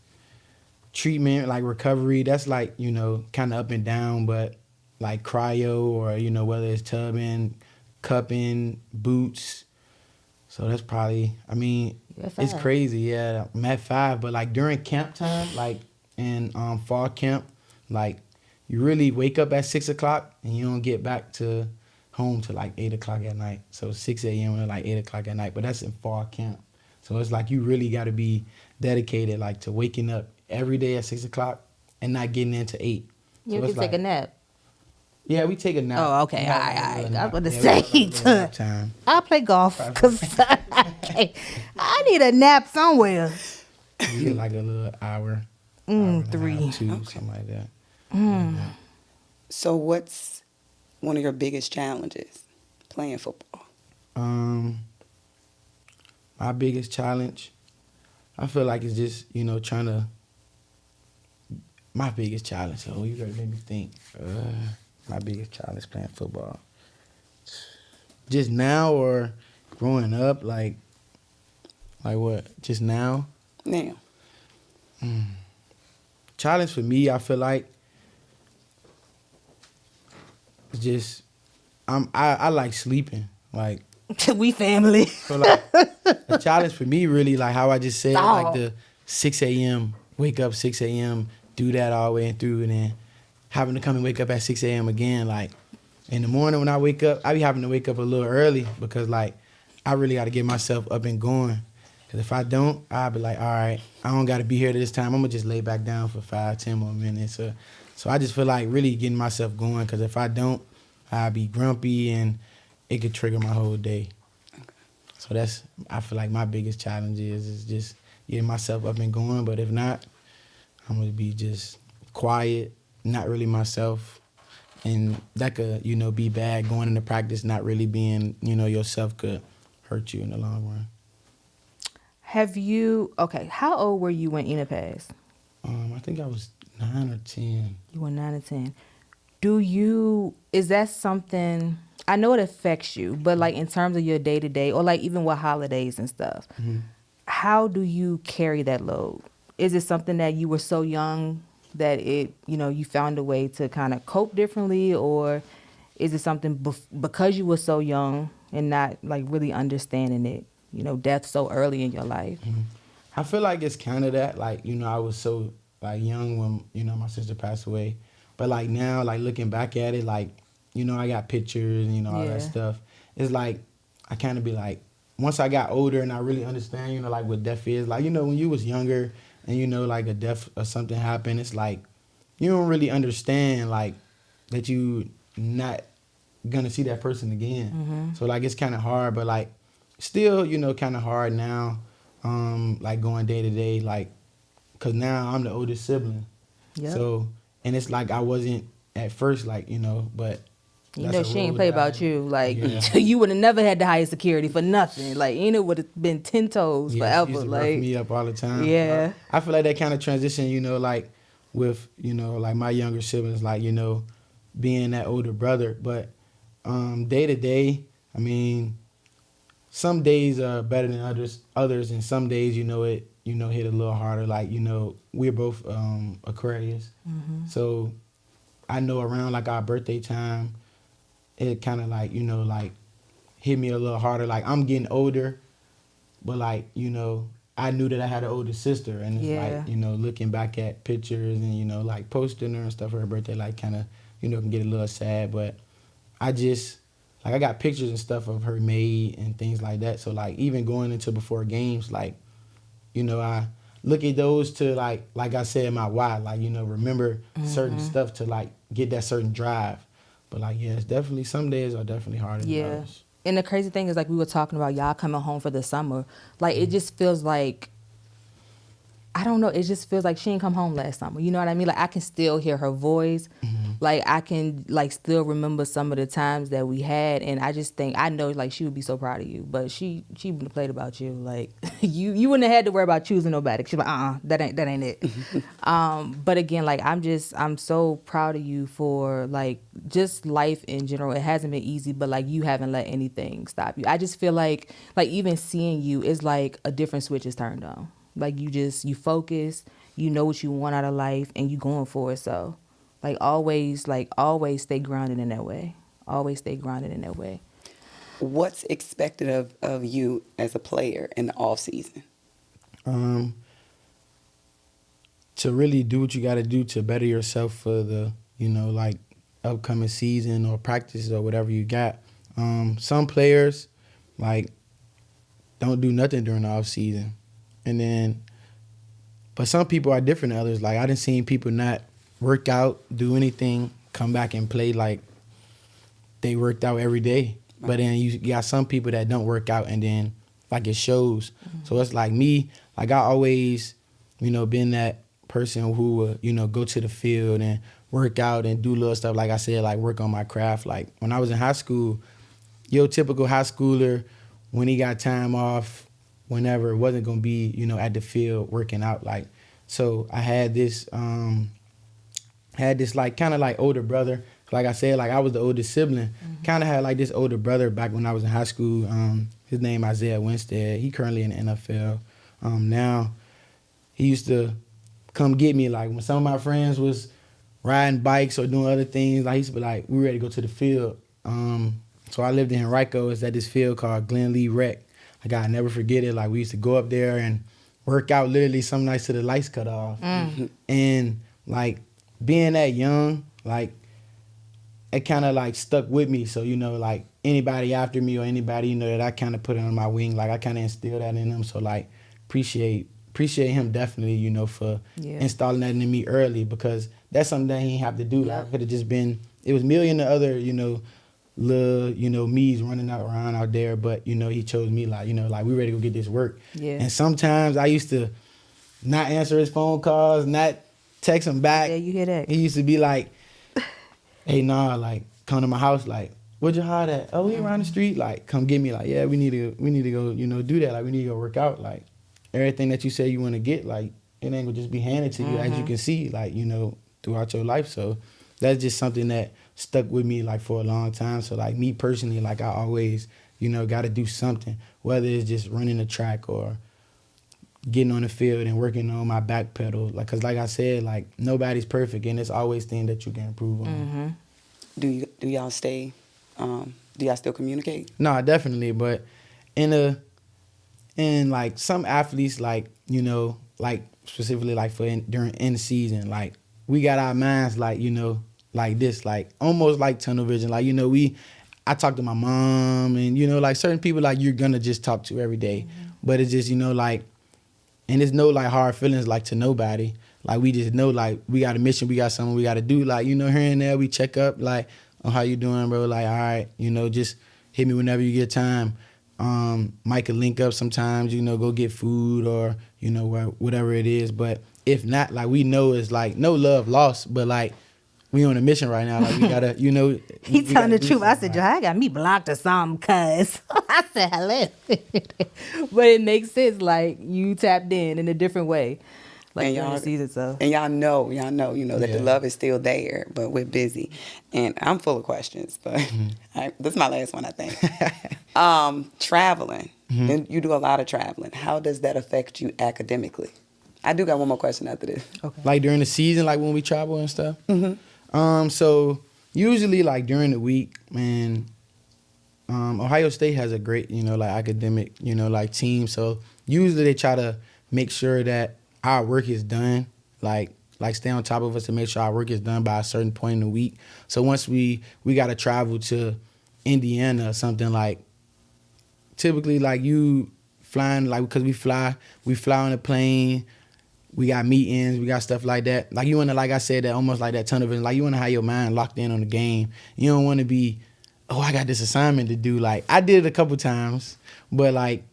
Treatment, like recovery, that's like, kind of up and down, but like cryo or, whether it's tubbing, cupping, boots. So that's probably, it's crazy, yeah. I'm at 5, but like during camp time, like in fall camp, like you really wake up at 6 o'clock and you don't get back to home till like 8 o'clock at night. So 6 a.m. or like 8 o'clock at night, but that's in fall camp. So it's like you really got to be dedicated, like to waking up every day at 6 o'clock and not getting into 8. You so can take a nap. Yeah, we take a nap. Oh, okay. We have All like a right. little I was nap. about to Yeah, we have like a little say, nap time. I play golf because I need a nap somewhere. We get like a little hour and a 3. half, 2, Okay. something like that. So, what's one of your biggest challenges playing football? My biggest challenge, I feel like it's just, trying to. My biggest challenge. Oh, you gotta make me think. My biggest challenge playing football. Just now or growing up, like what? Just now. Now, Challenge for me, I feel like, it's just I like sleeping. Like, We family. so like a challenge for me really like how I just said like the 6 a.m. wake up 6 a.m. do that all the way through and then having to come and wake up at 6 a.m. again. Like in the morning when I wake up, I be having to wake up a little early because like I really got to get myself up and going. Cause if I don't, I'll be like, all right, I don't got to be here to this time. I'm gonna just lay back down for 5-10 more minutes. So I just feel like really getting myself going. Cause if I don't, I'll be grumpy and it could trigger my whole day. So I feel like my biggest challenge is just getting myself up and going. But if not, I'm gonna be just quiet, not really myself. And that could, be bad. Going into practice, not really being, yourself could hurt you in the long run. How old were you when Ina passed? I think I was 9 or 10. You were 9 or 10. Is that something, I know it affects you, but like in terms of your day to day or like even with holidays and stuff, how do you carry that load? Is it something that you were so young that you found a way to kind of cope differently, or is it something because you were so young and not like really understanding it, death so early in your life? I feel like it's kind of that. Like, I was so like young when, my sister passed away. But like now, like looking back at it, like, I got pictures and, all that stuff. It's like, I kind of be like, once I got older and I really understand, like what death is, like, when you was younger and, like a death or something happened, it's like, you don't really understand, like, that you not gonna see that person again. So like, it's kind of hard, but like, still, kind of hard now, like going day to day, like, cause now I'm the oldest sibling. Yep. So, and it's like I wasn't at first, like, but that's a she ain't role play that I- about you. Like, Yeah. you would have never had the highest security for nothing. Like, Ina would have been 10 toes Yeah, forever. she used to Like, rough me up all the time. Yeah. I feel like that kind of transition, like with, like my younger siblings, like, being that older brother. But day to day, I mean, some days are better than others, and some days, it, hit a little harder. Like, we're both Aquarius. So I know around like our birthday time, it kind of like, like hit me a little harder. Like I'm getting older, but like, I knew that I had an older sister, and it's Yeah. like, looking back at pictures and, like posting her and stuff for her birthday, like kind of, can get a little sad. But I just, like I got pictures and stuff of her made and things like that. So like even going into before games, like, I look at those to like I said, my why, like, remember certain stuff to like get that certain drive. But like, yeah, it's definitely, some days are definitely harder than others. And the crazy thing is, like, we were talking about y'all coming home for the summer. Like, it just feels like, I don't know, it just feels like she didn't come home last summer. You know what I mean? Like, I can still hear her voice. Like, I can, like, still remember some of the times that we had. And I just think, I know, like, she would be so proud of you. But she wouldn't have played about you. Like, you wouldn't have had to worry about choosing nobody. She's like, that ain't it. But again, like, I'm so proud of you for, like, just life in general. It hasn't been easy, but, like, you haven't let anything stop you. I just feel like even seeing you is like a different switch is turned on. Like, you focus, you know what you want out of life, and you going for it. So, always stay grounded in that way. Always stay grounded in that way. What's expected of you as a player in the off season? To really do what you got to do to better yourself for the, like upcoming season or practice or whatever you got. Some players, like, don't do nothing during the off season. And then, but some people are different than others. Like, I done seen people not work out, do anything, come back and play like they worked out every day. But then you got some people that don't work out and then like it shows. So it's like me, like I always, been that person who would, go to the field and work out and do little stuff. Like I said, like work on my craft. Like when I was in high school, your typical high schooler, when he got time off, whenever, it wasn't gonna be, at the field working out. Like, so I had this like kind of like older brother. Like I said, like I was the oldest sibling. Kind of had like this older brother back when I was in high school. His name Isaiah Winstead. He currently in the NFL. Now he used to come get me like when some of my friends was riding bikes or doing other things. Like he used to be like, we ready to go to the field. So I lived in Henrico. It's at this field called Glen Lee Rec. Like I never forget it. Like we used to go up there and work out literally some nights till the lights cut off. And like being that young, like it kind of like stuck with me. So, like anybody after me or anybody, that I kind of put under my wing, like I kind of instilled that in them. So like appreciate him definitely, for installing that in me early, because that's something that he didn't have to do. Like I could have just been, it was million of other, little, me's running around out there, but, he chose me like, like we ready to go get this work. Yeah. And sometimes I used to not answer his phone calls, not text him back. Yeah, you hear that. He used to be like, hey, nah, like, come to my house, like, where'd your heart at? Oh, we around the street, like, come get me, like, yeah, we need to go, do that, like, we need to go work out, like, everything that you say you want to get, like, it ain't gonna just be handed to you, as you can see, like, throughout your life. So that's just something that stuck with me, like, for a long time. So, like, me personally, like, I always, got to do something, whether it's just running the track or getting on the field and working on my back pedal. Like, cause like I said, like nobody's perfect and there's always things that you can improve on. Do y'all stay, do y'all still communicate? No, definitely. But in like some athletes, like, like specifically like during in season, like we got our minds like, like this, like almost like tunnel vision. Like, I talk to my mom and, like certain people like you're gonna just talk to every day. But it's just, like, and there's no like hard feelings like to nobody. Like we just know like we got a mission, we got something we got to do. Like, here and there we check up like on how you doing, bro. Like, all right, just hit me whenever you get time. Might could link up sometimes, go get food or, whatever it is. But if not, like we know it's like no love lost, but like we on a mission right now. Like we gotta, He telling the truth. I said, I got me blocked or something, cuz. I said, hello. But it makes sense, like you tapped in a different way. Like And during y'all, the season, so. and y'all know, that the Yeah. love is still there, but we're busy. And I'm full of questions, but this is my last one, I think. Traveling. And you do a lot of traveling. How does that affect you academically? I do got one more question after this. Okay. Like during the season, like when we travel and stuff. So usually like during the week, man, Ohio State has a great, like academic, like team. So usually they try to make sure that our work is done, like stay on top of us to make sure our work is done by a certain point in the week. So once we got to travel to Indiana or something, like typically like you flying, like because we fly on a plane. We got meetings, we got stuff like that. Like you want to, like I said, that almost like that tunnel vision. Like you want to have your mind locked in on the game. You don't want to be, oh, I got this assignment to do. Like I did it a couple times, but like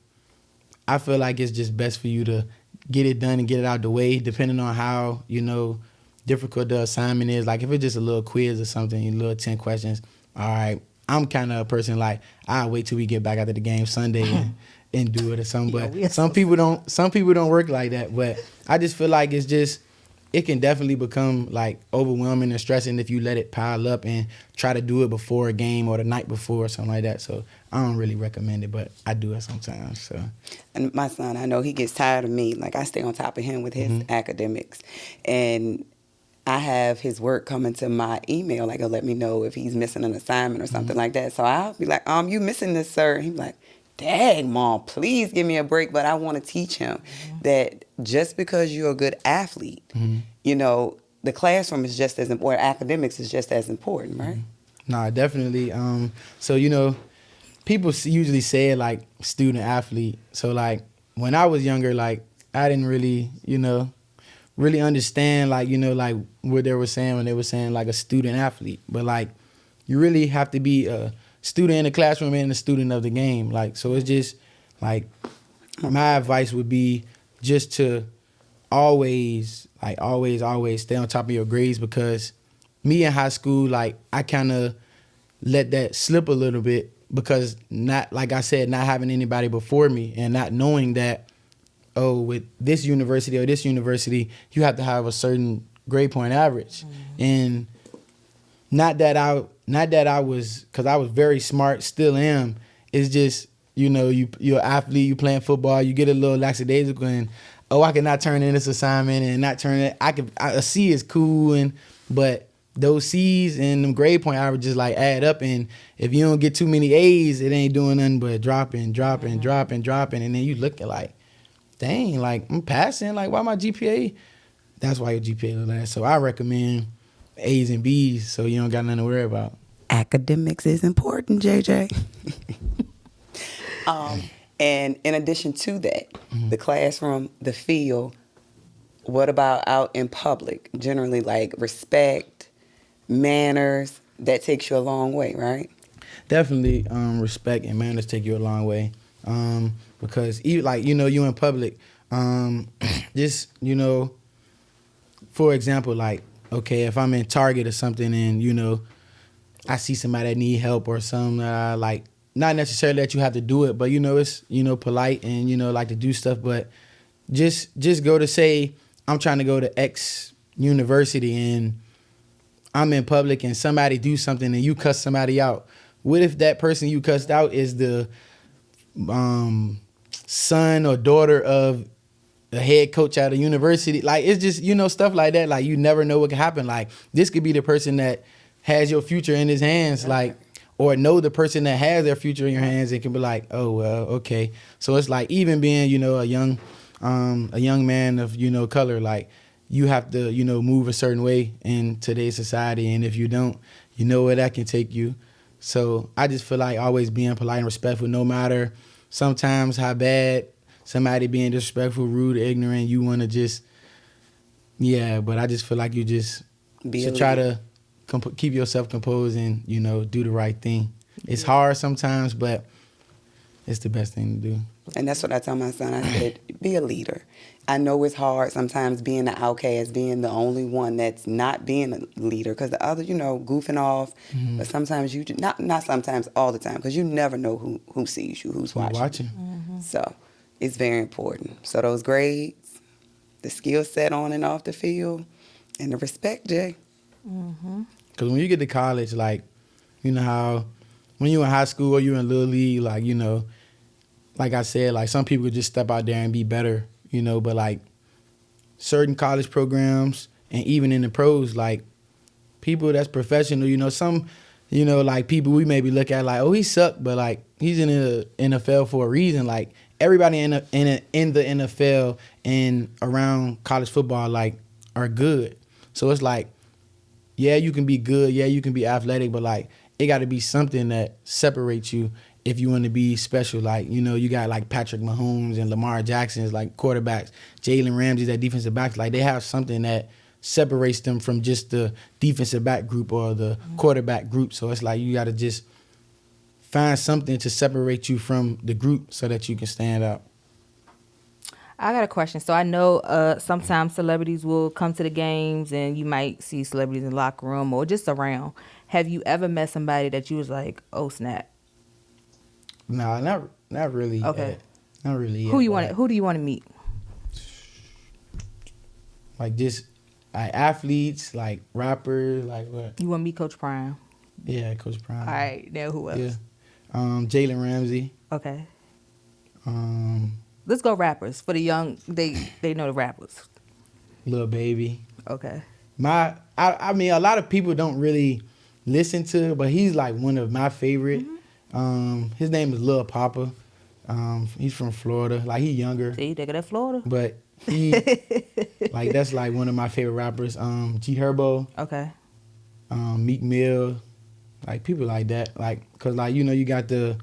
I feel like it's just best for you to get it done and get it out the way, depending on how, difficult the assignment is. Like if it's just a little quiz or something, a little 10 questions, all right. I'm kind of a person like, I'll wait till we get back after the game Sunday and do it or something. But some people don't work like that. But I just feel like it can definitely become like overwhelming and stressing if you let it pile up and try to do it before a game or the night before or something like that. So I don't really recommend it, but I do it sometimes. So. And my son, I know he gets tired of me. Like I stay on top of him with his academics. And I have his work coming to my email, like he'll let me know if he's missing an assignment or something like that. So I'll be like, you missing this, sir? He'd be like, dang, Mom, please give me a break. But I want to teach him that just because you're a good athlete, the classroom is just as important, academics is just as important, right? Nah, definitely. So, people usually say like student athlete. So like when I was younger, like I didn't really, really understand like, like what they were saying when they were saying like a student athlete. But like, you really have to be a student in the classroom and a student of the game. Like, so it's just like my advice would be just to always stay on top of your grades, because me in high school, like, I kind of let that slip a little bit because, not like I said, not having anybody before me and not knowing that, oh, with this university or this university, you have to have a certain grade point average. And not that I was, because I was very smart, still am. It's just, you're an athlete, you playing football, you get a little lackadaisical and, oh, I cannot turn in this assignment and not turn it. A C is cool, but those C's and them grade point averages like add up, and if you don't get too many A's, it ain't doing nothing but dropping, and then you look at like, dang, like I'm passing, like why my GPA? That's why your GPA low last. So I recommend A's and B's, so you don't got nothing to worry about. Academics is important, JJ. And in addition to that, the classroom, the field, what about out in public? Generally, like respect, manners, that takes you a long way, right? Definitely, respect and manners take you a long way. Because even like, you in public, just, for example, like, okay, if I'm in Target or something and, I see somebody that need help or something that I like, not necessarily that you have to do it, but, it's, polite and, like to do stuff, but just go to say, I'm trying to go to X university and I'm in public and somebody do something and you cuss somebody out. What if that person you cussed out is the son or daughter of the head coach at a university? Like, it's just, stuff like that. Like, you never know what could happen. Like, this could be the person that has your future in his hands, like, or know the person that has their future in your hands and can be like, oh, well, okay. So it's like, even being, a young man of, color, like, you have to, move a certain way in today's society. And if you don't, you know where that can take you. So I just feel like always being polite and respectful, no matter sometimes how bad somebody being disrespectful, rude, ignorant, you want to just, but I just feel like you just should try to keep yourself composed and, do the right thing. It's hard sometimes, but it's the best thing to do. And that's what I tell my son. I said, be a leader. I know it's hard sometimes being the outcast, being the only one that's not being a leader, because the other, goofing off. Mm-hmm. But sometimes you not sometimes, all the time, because you never know who sees you, who's watching. Mm-hmm. So it's very important. So those grades, the skill set on and off the field, and the respect, Jay. Because when you get to college, like, you know how when you're in high school or you're in Little League, like, like I said, like some people just step out there and be better, but like certain college programs and even in the pros, like people that's professional, some, like people we maybe look at like, oh, he sucked, but like he's in the NFL for a reason. Like everybody in the NFL and around college football, like, are good. So it's like, yeah, you can be good, yeah, you can be athletic, but like it got to be something that separates you if you want to be special. Like, you got like Patrick Mahomes and Lamar Jackson's like quarterbacks, Jalen Ramsey's at defensive backs. Like they have something that separates them from just the defensive back group or the quarterback group. So it's like you got to just find something to separate you from the group so that you can stand out. I got a question. So I know sometimes celebrities will come to the games and you might see celebrities in the locker room or just around. Have you ever met somebody that you was like, oh, snap? No, not really. Okay. Not really. Who do you want to meet? Like just like athletes, like rappers, like what? You want to meet Coach Prime? Yeah, Coach Prime. All right. Now who else? Yeah. Jalen Ramsey. Okay. Let's go rappers. For the young, they know the rappers. Lil Baby. Okay. I mean, a lot of people don't really listen to, but he's like one of my favorite. His name is Lil Papa. He's from Florida. Like, he younger. See, they got that Florida. But he, like, that's like one of my favorite rappers. G Herbo. Okay. Meek Mill. Like, people like that. Like, cause like, you got the,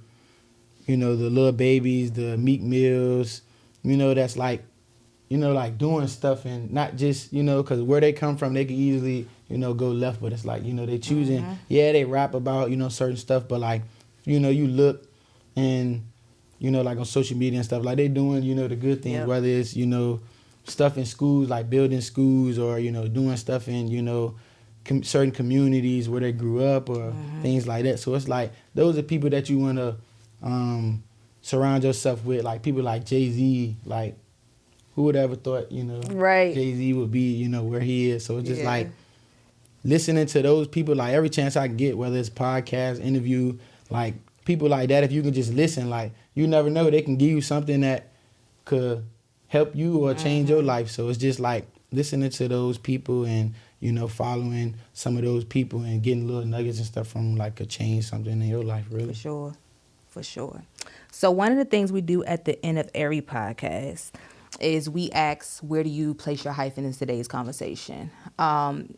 the Lil Babies, the Meek Mills, that's like, like doing stuff and not just, cause where they come from, they can easily go left, but it's like, they choosing, yeah, they rap about, certain stuff, but like, you look and, like on social media and stuff, like they doing, the good things, Yep. whether it's, stuff in schools, like building schools or, doing stuff in, certain communities where they grew up or things like that. So it's like, those are people that you want to surround yourself with, like people like Jay-Z, like who would ever thought, Right. Jay-Z would be, where he is. So it's just Yeah. like listening to those people, like every chance I can get, whether it's podcast, interview, like people like that, if you can just listen, like you never know, they can give you something that could help you or change your life. So it's just like listening to those people and, following some of those people and getting little nuggets and stuff from like could change something in your life, really. For sure. So one of the things we do at the end of every podcast is we ask, where do you place your hyphen in today's conversation?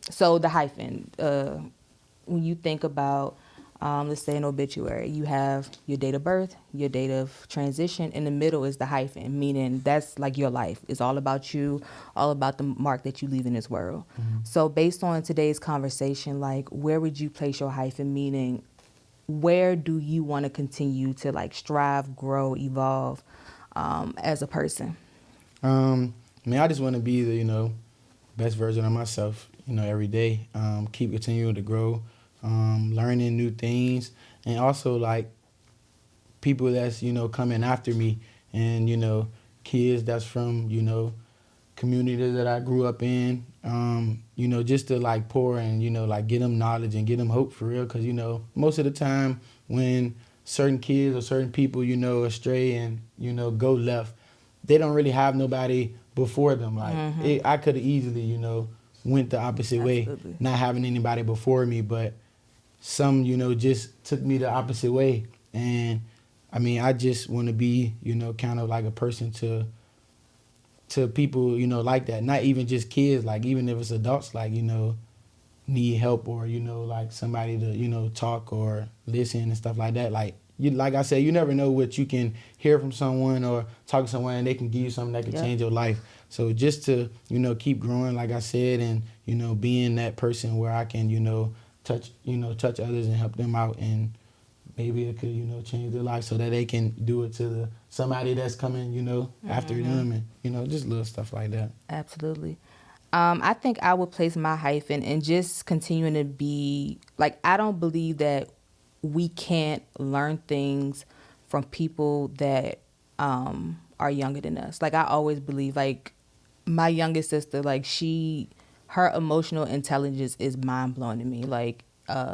So the hyphen, when you think about, let's say an obituary, you have your date of birth, your date of transition. In the middle is the hyphen, meaning that's like your life. It's all about you, all about the mark that you leave in this world. So based on today's conversation, like where would you place your hyphen, meaning where do you want to continue to like strive, grow, evolve as a person? I just want to be the, best version of myself, every day. Keep continuing to grow, learning new things, and also like people that's, coming after me and, kids that's from, communities that I grew up in, just to like pour and, like get them knowledge and get them hope for real. Cause, most of the time when certain kids or certain people, astray and, go left, they don't really have nobody before them. Like I could have easily, went the opposite way, not having anybody before me, but some, just took me the opposite way. And I just want to be, kind of like a person to people, like that. Not even just kids, like even if it's adults, like, need help or, like somebody to, talk or listen and stuff like that. Like like I said, you never know what you can hear from someone or talk to someone and they can give you something that can change your life. So just to, keep growing, like I said, and, being that person where I can, touch others and help them out, and maybe it could, change their life so that they can do it to somebody that's coming, after them, and, just little stuff like that. Absolutely. I think I would place my hyphen and just continuing to be like, I don't believe that we can't learn things from people that are younger than us. Like I always believe, like my youngest sister, like her emotional intelligence is mind blowing to me. Like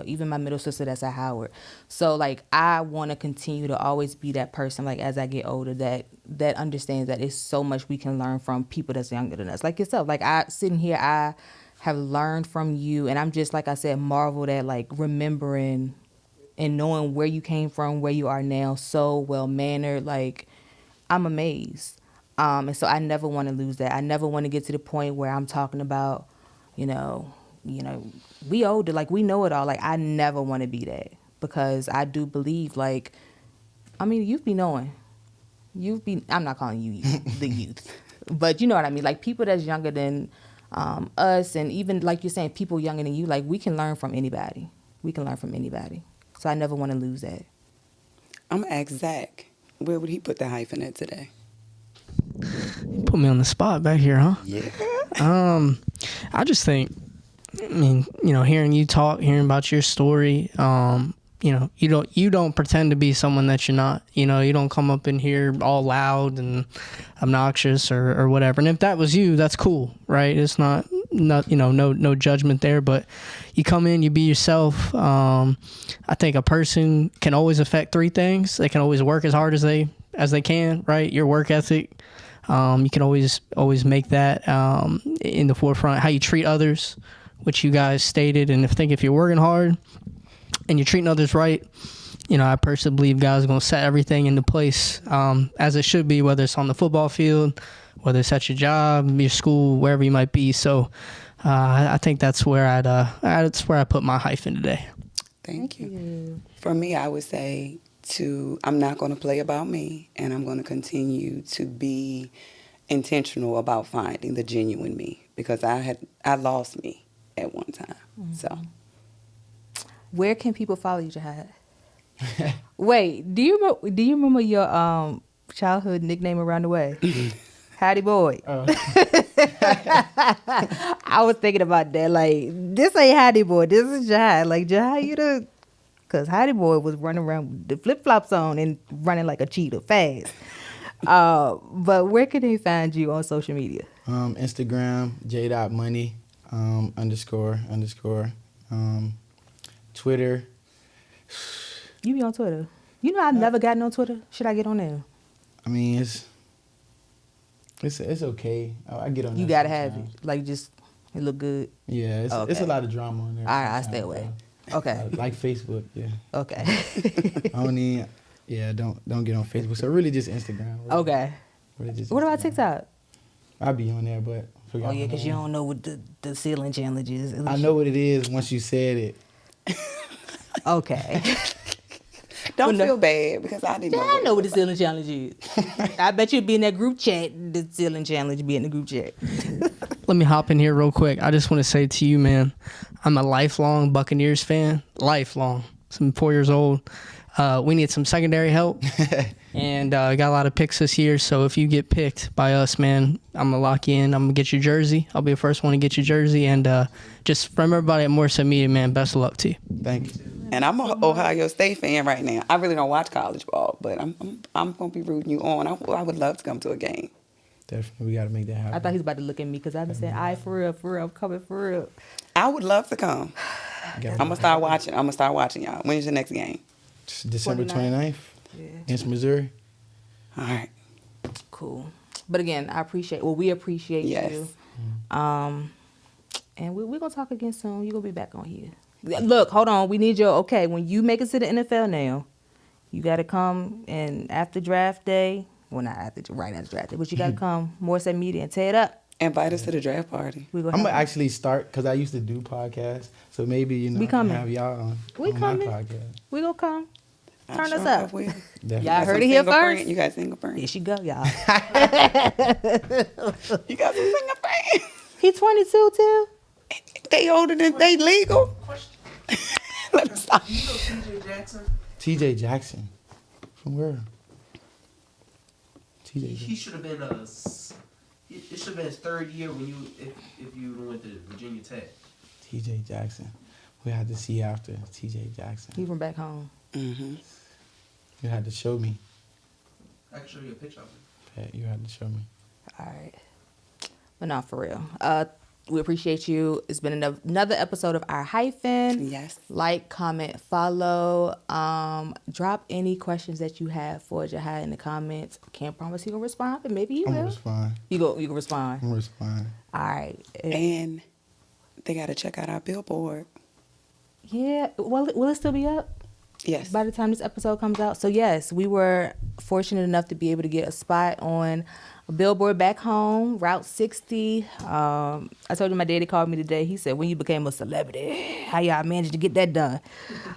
even my middle sister that's at Howard. So like I want to continue to always be that person, like as I get older, that understands that it's so much we can learn from people that's younger than us. Like yourself, like I have learned from you, and I'm just, like I said, marveled at like remembering and knowing where you came from, where you are now, so well mannered. Like I'm amazed. And so I never want to lose that. I never want to get to the point where I'm talking about, we older, like we know it all. Like I never want to be that, because I do believe, like, you've been knowing. I'm not calling you the youth, but you know what I mean? Like people that's younger than us, and even like you're saying, people younger than you, like we can learn from anybody. So I never want to lose that. I'm going to ask Zach, where would he put the hyphen at today? Put me on the spot back here, huh? Yeah. I just think, hearing you talk, hearing about your story, you don't pretend to be someone that you're not. You don't come up in here all loud and obnoxious or whatever. And if that was you, that's cool, right? It's not no judgment there. But you come in, you be yourself. I think a person can always affect three things. They can always work as hard as they can, right? Your work ethic. You can always make that in the forefront. How you treat others, which you guys stated. And if you're working hard and you're treating others right, I personally believe God is going to set everything into place as it should be, whether it's on the football field, whether it's at your job, your school, wherever you might be. So I think that's where I put my hyphen today. Thank you. For me, I would say I'm not going to play about me, and I'm going to continue to be intentional about finding the genuine me, because I lost me at one time. So Where can people follow you, Jihad? Wait, do you remember your childhood nickname around the way? Howdy boy. I was thinking about that. Like, this ain't Howdy boy. This is Jihad. Like, Jihad, you the... Because Howdy boy was running around with the flip-flops on and running like a cheetah fast. But where can they find you on social media? Instagram, j.money, underscore. Twitter. You be on Twitter. You know I've never gotten on Twitter. Should I get on there? I mean, it's okay. I get on there You gotta have sometimes. it. Like, just, it look good. Yeah, it's Okay. a lot of drama on there. All right, I sometimes, stay away. though. Okay. Like Facebook, yeah. Okay. I don't need, don't get on Facebook. So really just Instagram. Really. Okay. Really just What about Instagram. TikTok? I be on there, but I forgot Oh, yeah, my because you name. don't know what the ceiling challenge is. At I least know what it is once you said it. Okay. don't no. feel bad because I didn't Yeah, I know what the ceiling challenge is. I bet you'd be in that group chat. The ceiling challenge be in the group chat. Let me hop in here real quick. I just want to say to you, man, I'm a lifelong Buccaneers fan. Lifelong. I'm 4 years old. We need some secondary help. And got a lot of picks this year. So if you get picked by us, man, I'm going to lock you in. I'm going to get your jersey. I'll be the first one to get your jersey. And just from everybody at More Said Media, man, best of luck to you. Thank you. And I'm an Ohio State fan right now. I really don't watch college ball, but I'm gonna be rooting you on. I would love to come to a game. Definitely, we got to make that happen. I thought he was about to look at me because I've been saying, all right, for real, I'm coming for real. I would love to come. I'm gonna start watching. Y'all. When's the next game? December 29th Yeah. against Missouri. All right. Cool. But again, we appreciate Yes. you. And we're going to talk again soon. You're going to be back on here. Look, hold on. We need your, okay, when you make it to the NFL now, you got to come and after draft day, well, not after, right after draft day, but you got to come More Said Media and tear it up. Invite us to the draft party. We I'm gonna going to actually start because I used to do podcasts. So maybe, We I can coming. have y'all on We my podcast. podcast. We going to come. I Turn sure us up. enough will. Definitely. Y'all Got heard some it here single first? friends? You got single friends? Here she go, y'all. You got some single friends? He 22 too? They older than they legal. Let me stop. You know TJ Jackson? TJ Jackson. From where? TJ He Jackson. should have been it should have been his third year when if you went to Virginia Tech. TJ Jackson. We had to see after TJ Jackson. He from back home. Mm-hmm. You had to show me. I can show you a picture of it. Pat, you had to show me. All right. But not for real. We appreciate you. It's been another episode of our Hyphen. Yes. Like, comment, follow. Drop any questions that you have for Jihad in the comments. Can't promise he gonna respond, but maybe you I'm will. going to respond. You can respond. I'm going to respond. All right. And they got to check out our billboard. Yeah. Will it still be up? Yes. By the time this episode comes out. So yes, we were fortunate enough to be able to get a spot on a billboard back home, Route 60. I told you my daddy called me today. He said, when you became a celebrity, how y'all managed to get that done?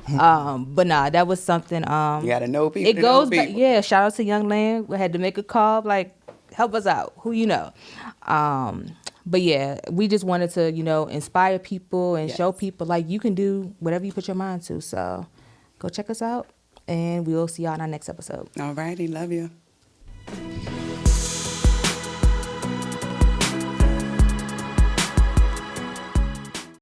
But nah, that was something. You got to know people. It to know goes back. people. Yeah, shout out to Young Land. We had to make a call, like, help us out. Who you know? But yeah, we just wanted to, inspire people and show people like you can do whatever you put your mind to. So go check us out, and we'll see y'all in our next episode. All righty. Love you.